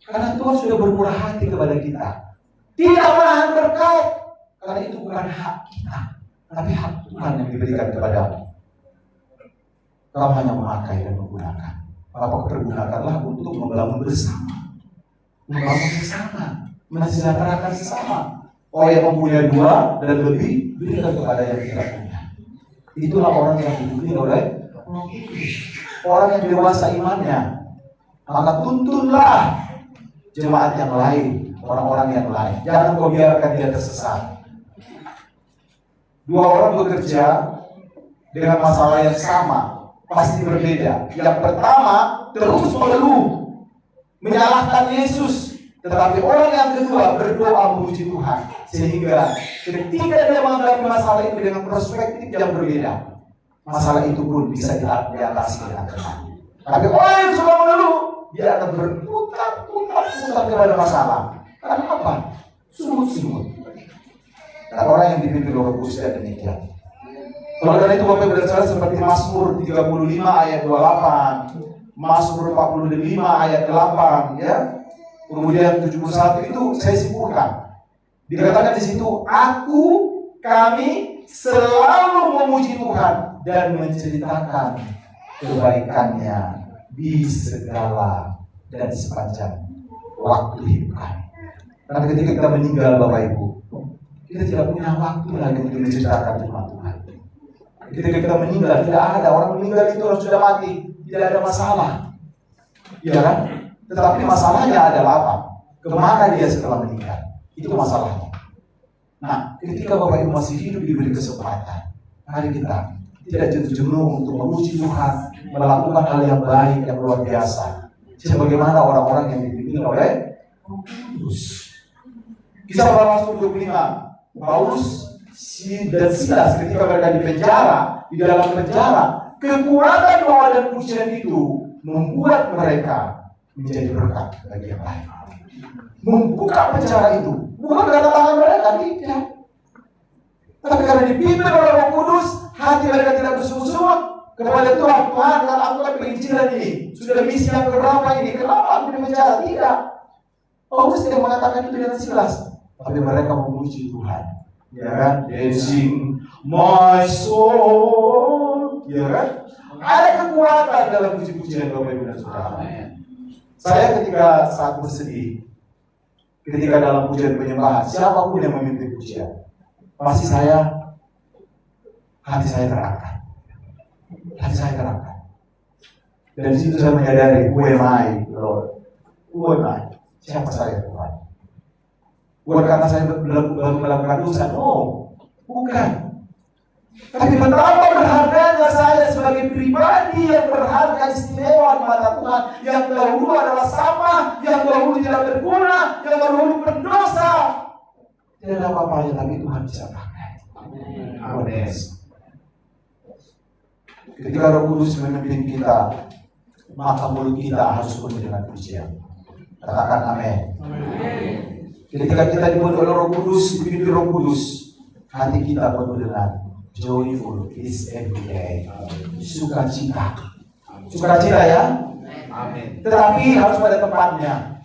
Karena Tuhan sudah bermurah hati kepada kita, tidak menahan berkat, karena itu bukan hak kita, tapi hak Tuhan yang diberikan kepadamu. Kau hanya memakai dan menggunakan. Apa pergunakanlah untuk membangun bersama, mensejahterakan sesama. Orang yang mempunyai 2 dan lebih, berikan kepada yang tidak punya. Itulah orang yang dipimpin oleh orang yang dewasa imannya. Maka tuntunlah jemaat yang lain, orang-orang yang lain. Jangan kau biarkan dia tersesat. 2 orang bekerja dengan masalah yang sama, pasti berbeda. Yang pertama terus mengeluh, menyalahkan Yesus, tetapi orang yang kedua berdoa memuji Tuhan, sehingga ketika dia menghadapi masalah itu dengan perspektif yang berbeda, masalah itu pun bisa diatasi dengan tenang. Tapi orang yang sudah mengeluh, dia akan berputar-putar kepada masalah. Karena apa? Sungut-sungut. Dan orang yang dipimpin oleh Roh Kudus demikian. Oleh karena itu Bapak Ibu dan Saudara, seperti Mazmur 35 ayat 28, Mazmur 45 ayat 8, ya. Kemudian 71 itu saya simpulkan. Dikatakan di situ, kami selalu memuji Tuhan dan menceritakan kebaikannya di segala dan sepanjang waktu hidup kami. Karena ketika kita meninggal Bapak Ibu, kita tidak punya waktu lagi untuk menceritakan firman Tuhan. Ketika kita meninggal, tidak ada orang meninggal itu orang sudah mati, tidak ada masalah, ya kan? Tetapi masalahnya adalah apa? Kemana dia setelah meninggal? Itu masalahnya. Nah, ketika Bapak Ibu masih hidup diberi kesempatan, mari kita tidak jenuh untuk memuji Tuhan, melakukan hal yang baik yang luar biasa. Sebagaimana orang-orang yang dipimpin oleh Paulus. Kisah Para Rasul 25, Paulus dan Silas ketika mereka di penjara, di dalam penjara, kekuatan doa dan pujian itu membuat mereka menjadi berkat bagi yang lain. Membuka penjara itu bukan karena tangan mereka, tidak, tapi karena dipimpin oleh Roh Kudus. Hati mereka tidak bersungut-sungut kepada Tuhan. Tuhan, dan aku kan penginjilan ini sudah misi yang keberapa ini, kenapa aku di penjara? Tidak. Paulus tidak mengatakan itu dengan Silas, tapi mereka memuji Tuhan. Ya kan? Dancing my soul. Ya kan? Ada kekuatan dalam puji-pujian Bapak Ibu dan Saudara. Saya ketika saat bersedih, ketika dalam pujian penyembahan, siapapun yang memimpin pujian, pasti hati saya terangkat. Hati saya terangkat. Dan di situ saya menyadari, who am I, Lord? Who am I? Siapa saya, Tuhan? Bukan karena saya melakukan dosa, no, bukan. Tapi betapa berharganya saya sebagai pribadi yang berharga istimewa di mata Tuhan, yang dahulu adalah sama, yang dahulu tidak berguna, yang dahulu berdosa. Tidak ada apa-apanya, tapi Tuhan bisa pakai. Honest. Ketika Roh Kudus memimpin kita, maka mulut kita harus penuh dengan pujian. Katakan amin. Ketika kita dipenuhi oleh Roh Kudus, dipimpin Roh Kudus, hati kita penuh dengan joyful is every day. Sukacita. Sukacita ya? Amin. Tetapi harus pada tempatnya.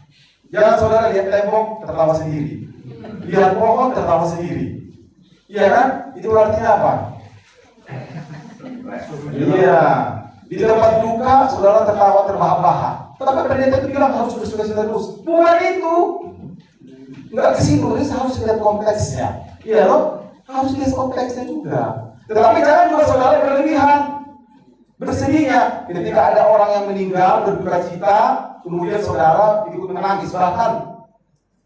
Jangan saudara lihat tembok tertawa sendiri, lihat pohon tertawa sendiri. Iya kan? Itu artinya apa? Iya. Di tempat duka saudara tertawa terbahak-bahak. Tetapi pendeta itu bilang harus bersukacita terus. Bukan itu. Enggak ke situ, harus lihat konteksnya. Iya loh, harus lihat konteksnya juga. Tetapi jangan juga saudara berlebihan. Bersedihnya ketika ada orang yang meninggal berduka cita, kemudian saudara ikut menangis, bahkan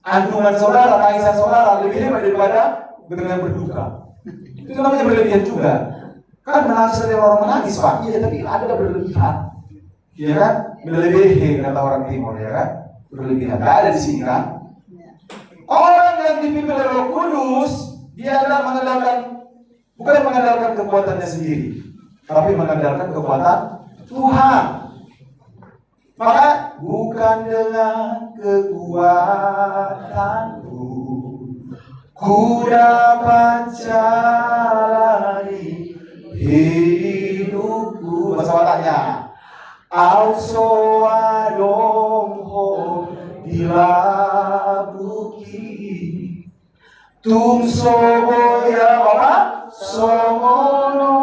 andungan saudara, tangisan saudara lebih hebat daripada dengan berduka. Itu namanya berlebihan juga. Kan menangis dari orang menangis, Pak. Iya, tapi ada berlebihan. Iya kan? Melebihi kata orang Timur, ya kan? Berlebihan. Tidak ada di sini kan? Orang yang dipimpin oleh Roh Kudus, dia adalah bukan mengandalkan kekuatannya sendiri, tapi mengandalkan kekuatan Tuhan. Maka bukan dengan kekuatanku ku dapat jalani hidupku. Masalahnya, also adong ho dilabuki tum soboya apa? Somono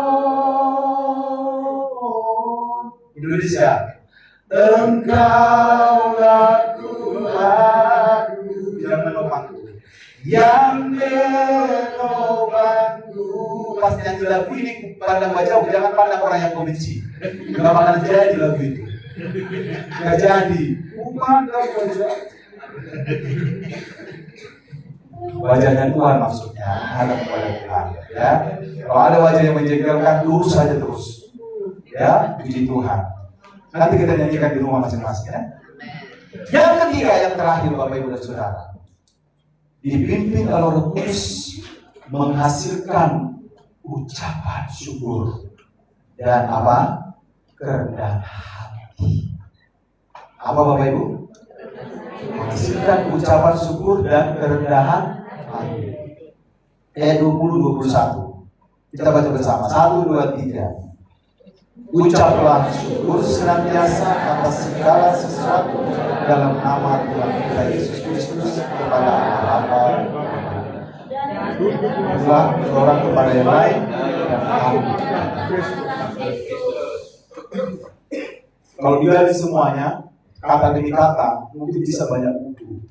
Indonesia. Engkaulah Tuhanku yang menopangku, yang menopangku. Pas nyanyi lagu ini pandang wajahmu, jangan pandang orang yang kau benci. Gak bakal jadi lagu itu. Gak jadi. Pandang wajah. Wajahnya Tuhan maksudnya, hadap kepada Tuhan. Ya, kalau ada wajah yang menjengkelkan, lurus saja terus. Ya, puji Tuhan. Nanti kita nyanyikan di rumah masing-masing ya. Yang ketiga, yang terakhir Bapak Ibu dan Saudara, dipimpin oleh Roh Kudus menghasilkan ucapan syukur dan apa? Kerendahan hati. Apa Bapak Ibu? Menghasilkan ucapan syukur dan kerendahan hati. Ayat 20-21. Kita baca bersama. 1, 2, 3. Ucaplah syukur senantiasa atas segala sesuatu dalam nama Tuhan kita Yesus Kristus kepada Allah Bapa. Itulah seorang kepada yang lain dan amin. Kalau dilihat semuanya, kata demi kata, mungkin bisa banyak buku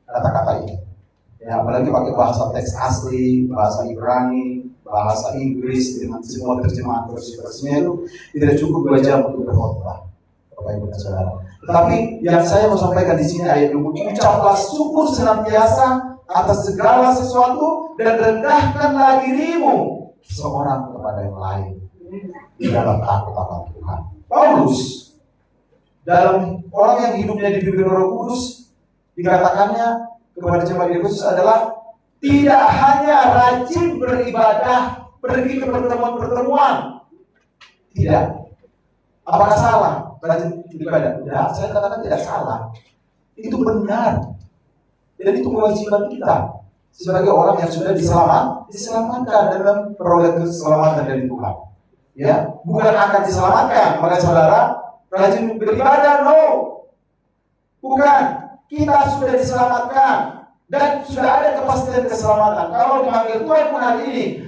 kata-kata ini. Ya, apalagi pakai bahasa teks asli, bahasa Ibrani, bahasa Inggris dengan semua terjemahan versi-versinya itu tidak cukup 2 jam untuk berkhotbah, Bapak Ibu dan Saudara. Tetapi yang saya mau sampaikan di sini ayat 20, ucaplah syukur senantiasa atas segala sesuatu dan rendahkanlah dirimu seorang kepada yang lain di dalam takut akan Tuhan. Paulus dalam orang yang hidupnya dipimpin Roh Kudus dikatakannya kepada jemaat di Efesus adalah tidak hanya rajin beribadah, pergi ke pertemuan-pertemuan. Tidak. Apakah salah rajin beribadah? Tidak, saya katakan tidak salah. Itu benar. Dan itu kewajiban kita sebagai orang yang sudah diselamatkan dalam peroleh keselamatan dari Tuhan. Ya, bukan akan diselamatkan. Maka saudara rajin beribadah, no. Bukan. Kita sudah diselamatkan. Dan sudah ada kepastian keselamatan. Kalau dipanggil Tuhan pun hari ini,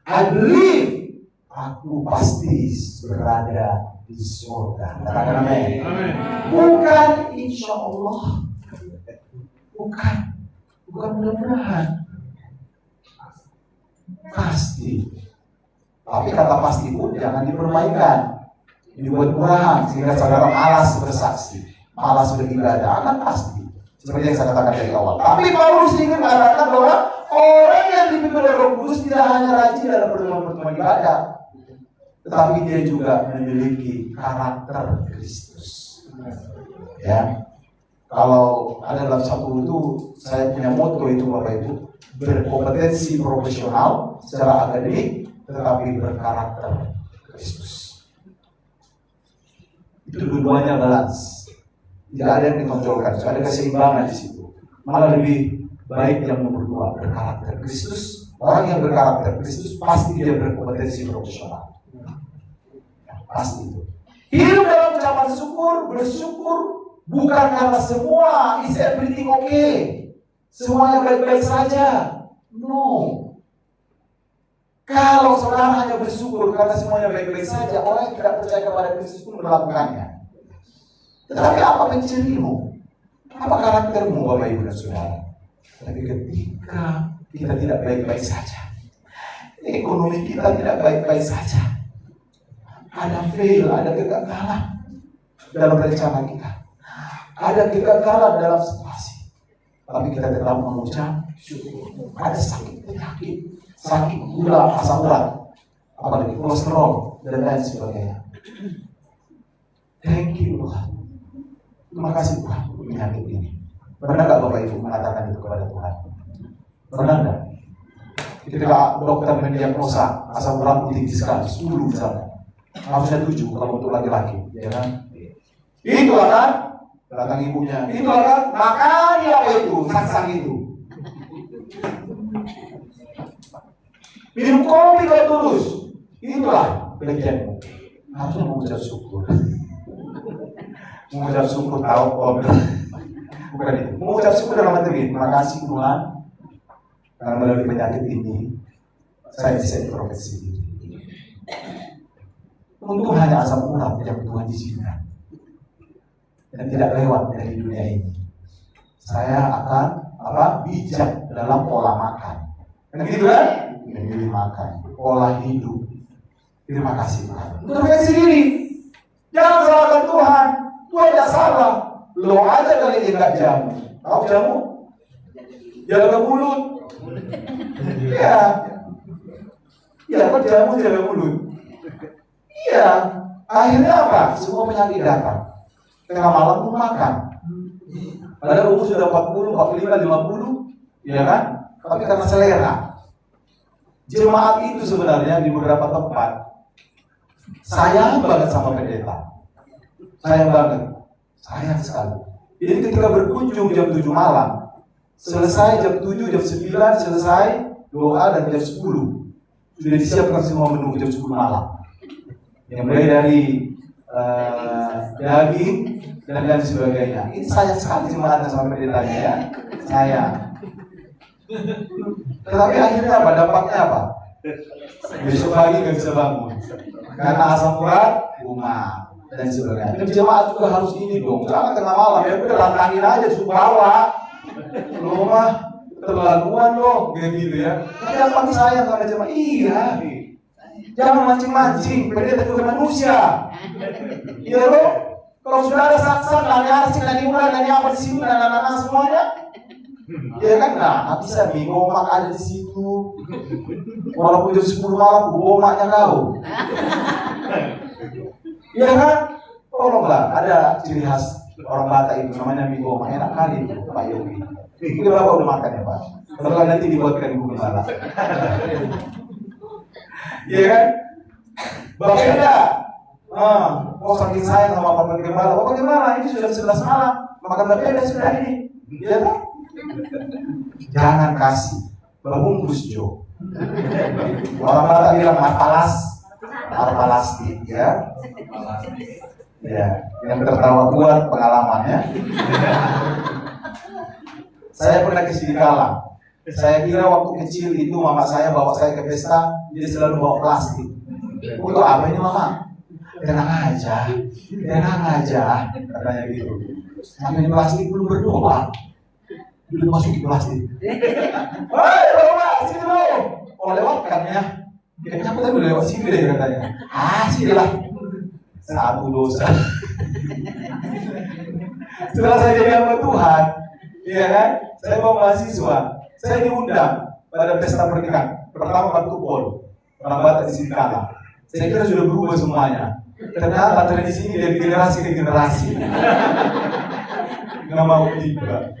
I believe, aku pasti berada di surga. Katakan amin. Bukan insya Allah. Bukan mudah-mudahan. Pasti. Tapi kata pasti pun jangan dipermainkan. dibuat murahan sehingga saudara malas bersaksi, malas beribadah, akan pasti. Seperti yang saya katakan dari awal. Tapi Paulus ingin mengatakan bahwa orang yang dipimpin oleh Roh Kudus tidak hanya rajin dalam pertemuan-pertemuan ibadah, tetapi dia juga memiliki karakter Kristus. Ya, kalau ada dalam satu itu, saya punya motto itu Bapak Ibu, berkompetensi profesional secara akademik, tetapi berkarakter Kristus. Itu dua-duanya balance. Tidak ada yang ditonjolkan, ada keseimbangan di situ. Malah lebih baik yang nomor dua, berkarakter Kristus. Orang yang berkarakter Kristus pasti dia berkompetensi profesional. Ya, pasti itu. Hidup dalam ucapan syukur, bersyukur bukan karena semua is everything okay, semuanya baik-baik saja. No. Kalau saudara hanya bersyukur karena semuanya baik-baik saja, orang yang tidak percaya kepada Kristus pun melakukannya. Tetapi apa pencirimu? Apa karaktermu Bapak Ibu dan Saudara? Tapi ketika kita tidak baik-baik saja, ekonomi kita tidak baik-baik saja, ada fail, ada kegagalan dalam rencana kita, ada kegagalan dalam situasi, tapi kita tetap mengucap syukur. Ada sakit penyakit, sakit gula, asam urat, apalagi kolesterol dan lain sebagainya. Thank you Tuhan. Terima kasih Tuhan untuk penyakit ini. Pernah nggak Bapak Ibu mengatakan itu kepada Tuhan? Pernah nggak? Ketika dokter mendiagnosa asam urat tinggi sekali, 10 misalnya, harusnya 7 kalau untuk laki-laki, ya kan? Itulah kan, datang ibunya. Itulah kan, makanya apa itu, saksang itu. Minum kopi kalau tulus, itulah bagianmu. Harusnya mengucap syukur. Mengucap syukur tahu bukan itu. Mengucap syukur dalam arti ini, terima kasih Tuhan karena melalui penyakit ini saya bisa introspeksi diri. Untung hanya asam urat yang Tuhan izinkan dan tidak lewat dari dunia ini. Saya akan bijak dalam pola makan. Kan gitu kan? Memilih makan, pola hidup. Terima kasih Tuhan. Introspeksi diri. Jangan salahkan Tuhan. Tuhan tidak salah. Lo aja kali dia nggak jamu. Tahu jamu? Jaga mulut. Iya. Iya, kok jamu jaga mulut? Iya. Akhirnya apa? Semua penyakit datang. Tengah malam pun makan. Padahal umur sudah 40, 45, 50, ya kan? Tapi karena selera. Jemaat itu sebenarnya di beberapa tempat sayang banget sama pendeta. Sayang banget. Sayang sekali. Jadi ketika berkunjung jam 7 malam, selesai jam 7, jam 9, selesai doa dan jam 10. Sudah disiapkan semua menu jam 10 malam. Yang mulai dari daging dan lain sebagainya. Ini sayang sekali jemaatnya sama pendetanya ya. Sayang. Tetapi akhirnya apa? Dampaknya apa? Besok pagi nggak bisa bangun karena asam urat, kumat dan sebagainya. Dan jemaat juga harus ini dong. Jangan tengah malam ya udah lantangin aja suruh bawa. Lo mah terlaluan loh, gitu ya. Tapi yang paling sayang sama jemaat, iya. Jangan mancing-mancing, pendeta juga manusia. Iya loh. Kalau sudah ada saksan, nani arsik, nani urat, nani apa di sini, nana semuanya. Ya kan, nah bisa nih gomak ada di situ. Walaupun jam 10 malam, gomaknya kau. Iya kan? Tolonglah, ada ciri khas orang Batak itu namanya mie gomak, enak kali itu Pak Yogi. Itu berapa udah makan ya Pak? Kalau nanti dibuatkan ibu gembala. Iya kan? Bapeda. Oh saking sayang sama Bapak Gembala. Bapak Gembala ini sudah 11 malam, makan bapeda sudah ini. Iya kan? Jangan kasih berbungkus Jo. Orang Batak bilang marpalastik ya. Ya, yang tertawa buat pengalamannya. Saya pernah ke Sidikalang. Saya kira waktu kecil itu mama saya bawa saya ke pesta, dia selalu bawa plastik. Untuk apa ini mama? Tenang aja, katanya gitu. Ambil plastik belum berdoa. Belum masuk ke plastik. Hei, bawa sini lo. Oh lewat kan ya? Kenapa tadi lewat sini deh katanya. Sini lah. satu dosa. Setelah saya jadi hamba Tuhan, iya kan? Saya bawa mahasiswa, saya diundang pada pesta pernikahan. Pertama Batu Pol, orang Batak di sini kalah. Saya kira sudah berubah semuanya. Ternyata tradisi ini dari generasi ke generasi. Nggak mau tiba.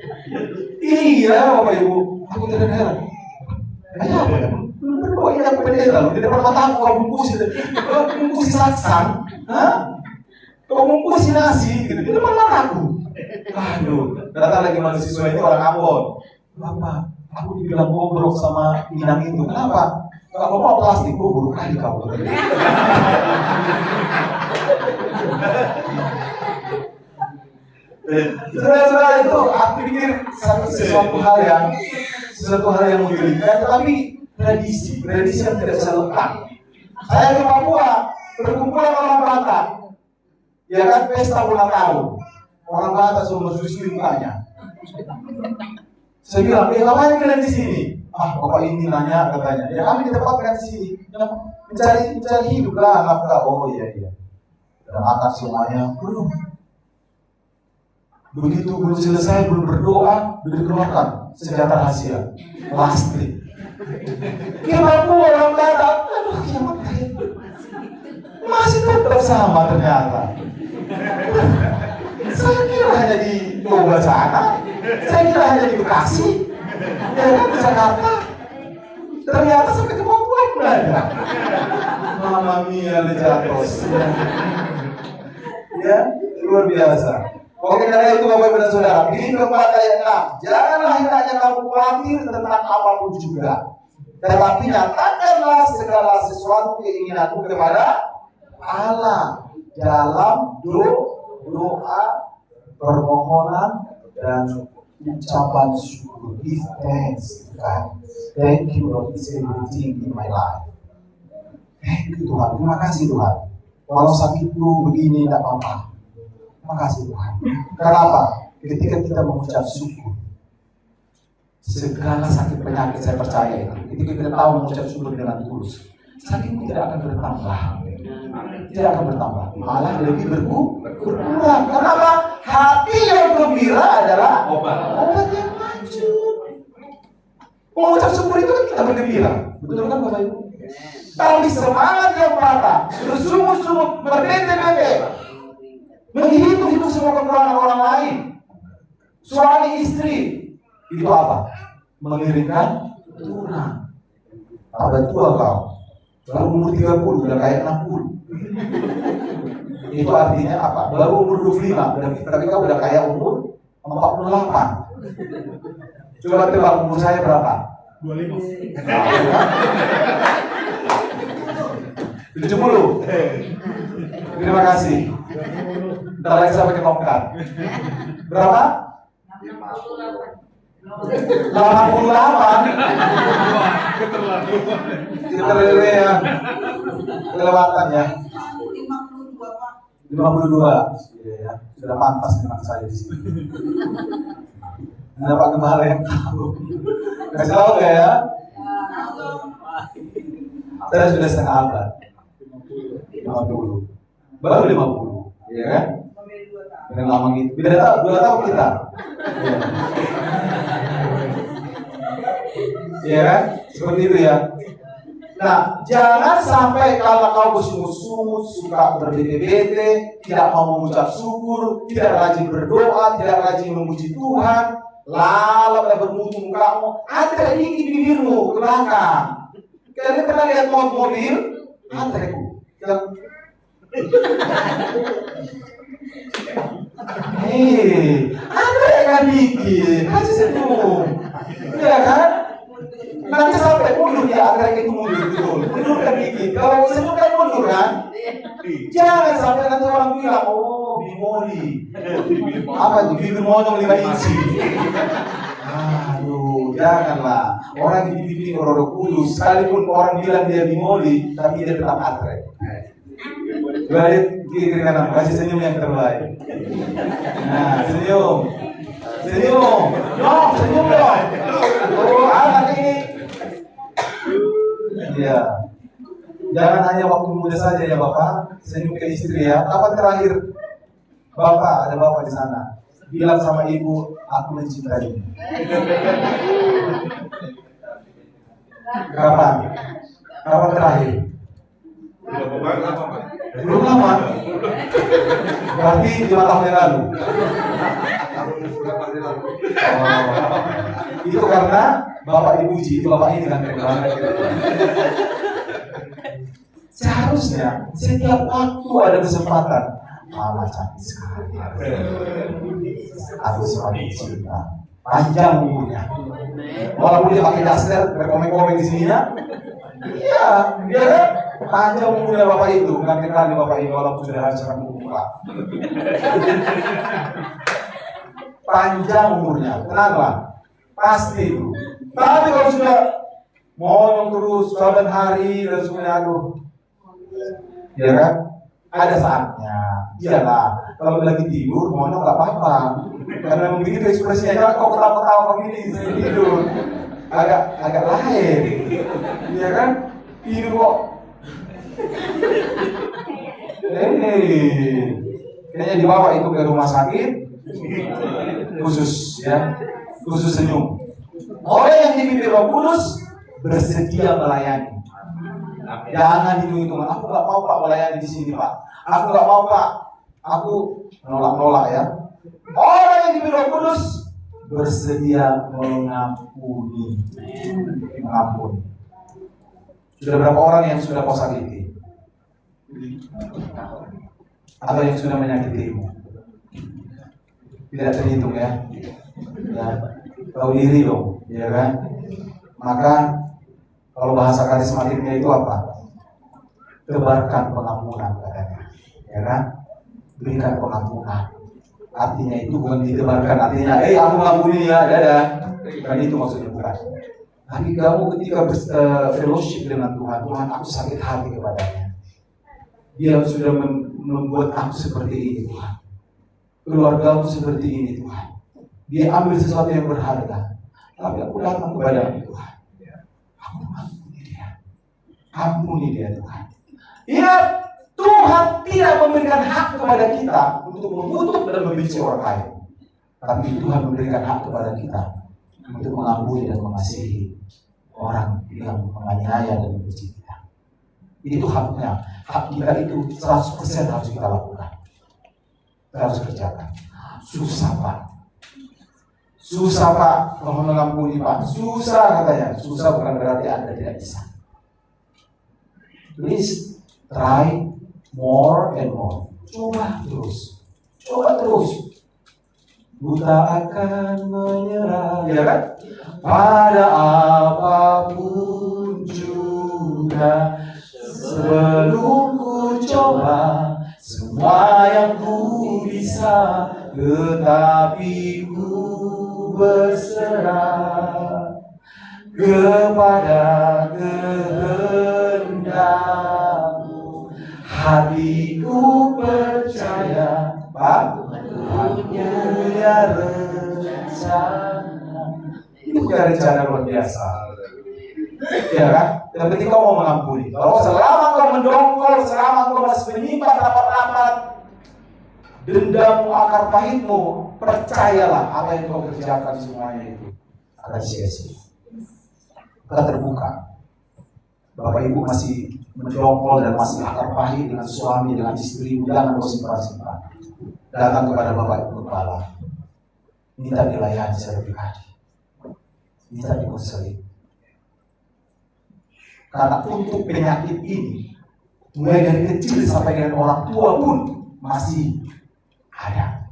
Iya, Bapak Ibu, aku tidak heran. Kayak apa ya? Kok ini aku bendera loh, di depan mata aku kau bungkusi saksang, kau bungkusi nasi, gitu, di depan mata aku. Aduh, datang lagi mahasiswa ini orang Ambon. Bapak, aku dibilang bobrok sama Minang itu. Kenapa? Kalau mau plastik, buruk kali kau. Saudara-saudara itu, aku pikir sesuatu hal yang mengerikan, tetapi tradisi yang tidak bisa lekang. Saya ke Papua, berkumpulan orang Batak, ya kan pesta ulang tahun. Orang Batak semua susu mukanya. Saya bilang, ngapain kalian di sini? Bapak ini nanya katanya. Ya kami ditempatkan di sini, mencari hidup lah, nafkah. Oh iya. Dan makan semuanya, begitu belum selesai, belum berdoa, dikeluarkan senjata rahasia, plastik. Kita orang Batak, masih tetap sama ternyata. Saya kira hanya di Bogor sana, saya kira hanya di Bekasi, ya kan di Jakarta. Ternyata sampai ke Papua pun ada. Mamma mia lejatos. Ya, luar biasa. Oke, karena itu Bapak Ibu dan Saudara, ini keempat ayat 6. Janganlah hendaknya kamu khawatir tentang apapun juga, tetapi nyatakanlah segala sesuatu keinginanmu kepada Allah dalam doa, permohonan, dan ucapan syukur. Give thanks to God. Thank you Lord, it's everything in my life. Thank you Tuhan, terima kasih Tuhan. Walau sakitku begini tidak apa-apa. Terima kasih Tuhan. Kenapa? Ketika kita mengucap syukur, segala sakit penyakit saya percaya itu. Ketika kita tahu mengucap syukur dengan tulus, sakit tidak akan bertambah. Tidak akan bertambah. Malah lebih berkurang. Kenapa? Hati yang gembira adalah obat yang manjur. Mengucap syukur itu kan kita bergembira. Betul kan Bapak Ibu? Tapi semangat yang patah, bersungguh-sungguh, berbete-bete, menghitung semua kekurangan orang lain, suami istri, itu apa? Mengirimkan keturunan. Apa tua kau? Baru umur 30, udah kayak 60. Itu artinya apa? Baru umur 25, tapi kau udah kayak umur 48. Coba tebak umur saya berapa? 25. 70. Terima kasih. Ntar lagi saya pakai tongkat. Berapa? 88. Keterlaluan. Kelewatan ya. 52. Ya, sudah pantas memang saya di sini. Ada Pak Gembala yang tahu. Kasih tahu nggak ya? Saya sudah setengah abad. 50. Baru 50. Iya kan? Dengan lama gitu. Beda 2 tahun kita. Iya kan? Seperti itu ya. Nah, jangan sampai kalau kau bersungut-sungut, suka berbete-bete, tidak mau mengucap syukur, tidak rajin berdoa, tidak rajin memuji Tuhan, lalu bermutu mukamu, antre ini di bibirmu ke belakang. Kalian pernah lihat mobil? Antreku. Antre kan dikit, kasih senyum, iya kan? Nanti sampai mundur ya, antara itu mundur kan dikit. Kalau senyum kan mundur kan? Jangan sampai nanti orang bilang, oh bimoli. Apa itu? Bibir monyong 5 inci. Aduh, janganlah. Orang yang dibimbing Roh Kudus, sekalipun orang bilang dia bimoli, tapi dia tetap antre. Balik kiri kanan, kasih senyum yang terbaik. Nah, senyum. Senyum dong. Oh, anak ini. Iya. Jangan hanya waktu muda saja ya Bapak, senyum ke istri ya. Kapan terakhir Bapak, ada Bapak di sana, bilang sama Ibu, aku mencintai. Kapan? Kapan terakhir? Belum lama. Berarti 5 tahun yang lalu. Itu karena Bapak dipuji, itu Bapak ini kan banget. Seharusnya setiap waktu ada kesempatan, Mama cantik sekali. Aku semakin cinta. Panjang umurnya. Walaupun dia pakai daster, berkomeng-komeng di sininya. Iya, dia kan panjang umurnya Bapak itu, bukan kenal di Bapak ini walaupun sudah harus rambut muka. Panjang umurnya, kenapa? Pasti itu. Tapi kalau sudah ngomong terus saban hari dan semuanya, aduh, ya kan? Ada saatnya. Iyalah, kalau lagi tidur, ngomong nggak apa-apa. Karena begitu ekspresinya, jangan kau ketawa-ketawa begini tidur. Agak lain, ya kan? Tidur kok. Kayaknya dibawa itu ke rumah sakit khusus, ya, khusus senyum. Orang yang dipimpin Roh Kudus bersedia melayani. Jangan hitung-hitungan. Aku nggak mau Pak melayani di sini Pak. Aku nggak mau Pak. Aku menolak ya. Orang yang dipimpin Roh Kudus bersedia mengampuni. Mengampuni. Sudah berapa orang yang sudah kau sakiti? Atau yang sudah menyakitimu? Tidak terhitung ya. Ya, tahu diri dong, ya kan? Maka kalau bahasa karismatiknya itu apa? Tebarkan pengampunan katanya, ya kan? Berikan pengampunan. Artinya itu bukan ditebarkan, artinya, aku mengampuni ya, dadah. Bukan itu maksudnya, bukan. Tapi kamu ketika fellowship dengan Tuhan, Tuhan aku sakit hati kepadanya. Dia sudah membuat aku seperti ini Tuhan. Keluarga aku seperti ini Tuhan. Dia ambil sesuatu yang berharga. Tapi aku datang kepada Tuhan. Aku ampuni dia. Ampuni dia Tuhan. Ya, Tuhan tidak memberikan hak kepada kita untuk mengutuk dan membenci orang lain. Tapi Tuhan memberikan hak kepada kita untuk mengampuni dan mengasihi orang yang menganiaya dan membenci kita. Itu haknya. Hak kita itu 100% harus kita lakukan. Kita harus kerjakan. Susah Pak. Susah Pak, mohon mengampuni Pak. Susah katanya. Susah bukan berarti Anda tidak bisa. Please try more and more. Coba terus. Coba terus. Buta akan menyerah, ya kan? Pada apapun juga, sebelum ku coba semua yang ku bisa, tetapi ku berserah kepada kehendakmu. Hatiku percaya Tuhan punya rencana. Itu punya rencana luar biasa, ya kan? Dan ketika kau mau mengampuni, kalau selama kau mendongkol, selama kau masih menyimpan rapat-rapat dendammu, akar pahitmu, percayalah apa yang kau kerjakan semuanya itu akan sia-sia. Kita terbuka. Bapak Ibu masih mendongkol dan masih akar pahit dengan suami, dengan istri, jangan kau simpan-simpan. Datang kepada Bapak Ibu Kepala, minta dilayani secara pribadi, minta dikonseling. Karena untuk penyakit ini, mulai dari kecil sampai dengan orang tua pun masih ada.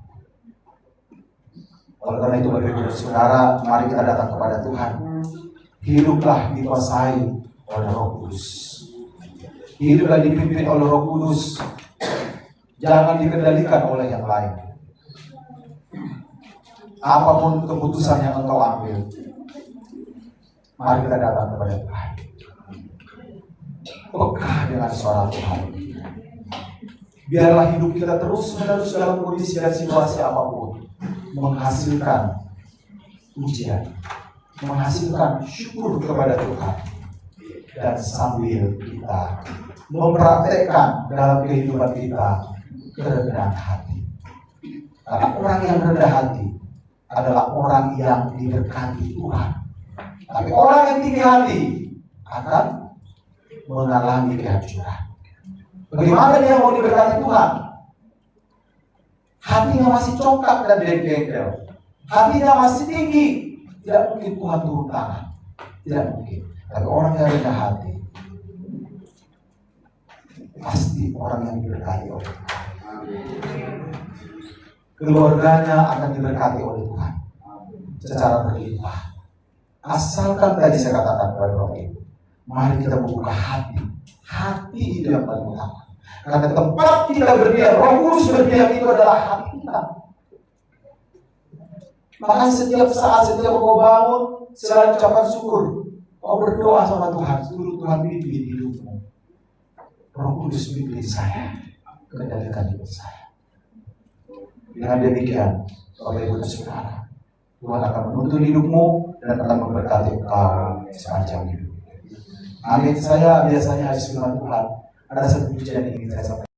Oleh karena itu, Bapak Ibu Saudara, mari kita datang kepada Tuhan. Hiduplah dikuasai oleh Roh Kudus. Hiduplah dipimpin oleh Roh Kudus. Jangan dikendalikan oleh yang lain. Apapun keputusan yang engkau ambil, mari kita datang kepada Tuhan. Peka dengan suara Tuhan. Biarlah hidup kita terus menerus dalam kondisi dan situasi apapun menghasilkan pujian, menghasilkan syukur kepada Tuhan, dan sambil kita mempraktekkan dalam kehidupan kita kerendahan hati. Karena orang yang rendah hati adalah orang yang diberkati Tuhan. Tapi orang yang tinggi hati akan mengalami kehancuran. Bagaimana dia mau diberkati Tuhan? Hatinya masih congkak dan dengkel. Hatinya masih tinggi. Tidak mungkin Tuhan turun tangan. Tidak mungkin. Tapi orang yang rendah hati pasti orang yang diberkati oleh Tuhan. Keluarganya akan diberkati oleh Tuhan secara berlimpah. Asalkan tadi saya katakan kepada Bapak Ibu, mari kita membuka hati. Hati itu yang paling utama. Karena tempat kita berdiam, Roh Kudus berdiam itu adalah hati kita. Maka setiap saat, setiap kau bangun, selalu ucapan syukur. Kau berdoa sama Tuhan, suruh Tuhan pimpin hidupmu. Roh Kudus pimpin saya, kendalikan hidup saya. Dengan demikian, Bapak Ibu dan Saudara, Tuhan akan menuntun hidupmu dan akan memberkati engkau sepanjang hidup. Amin. Saya biasanya habis firman Tuhan, ada satu pujian yang ingin saya sampaikan.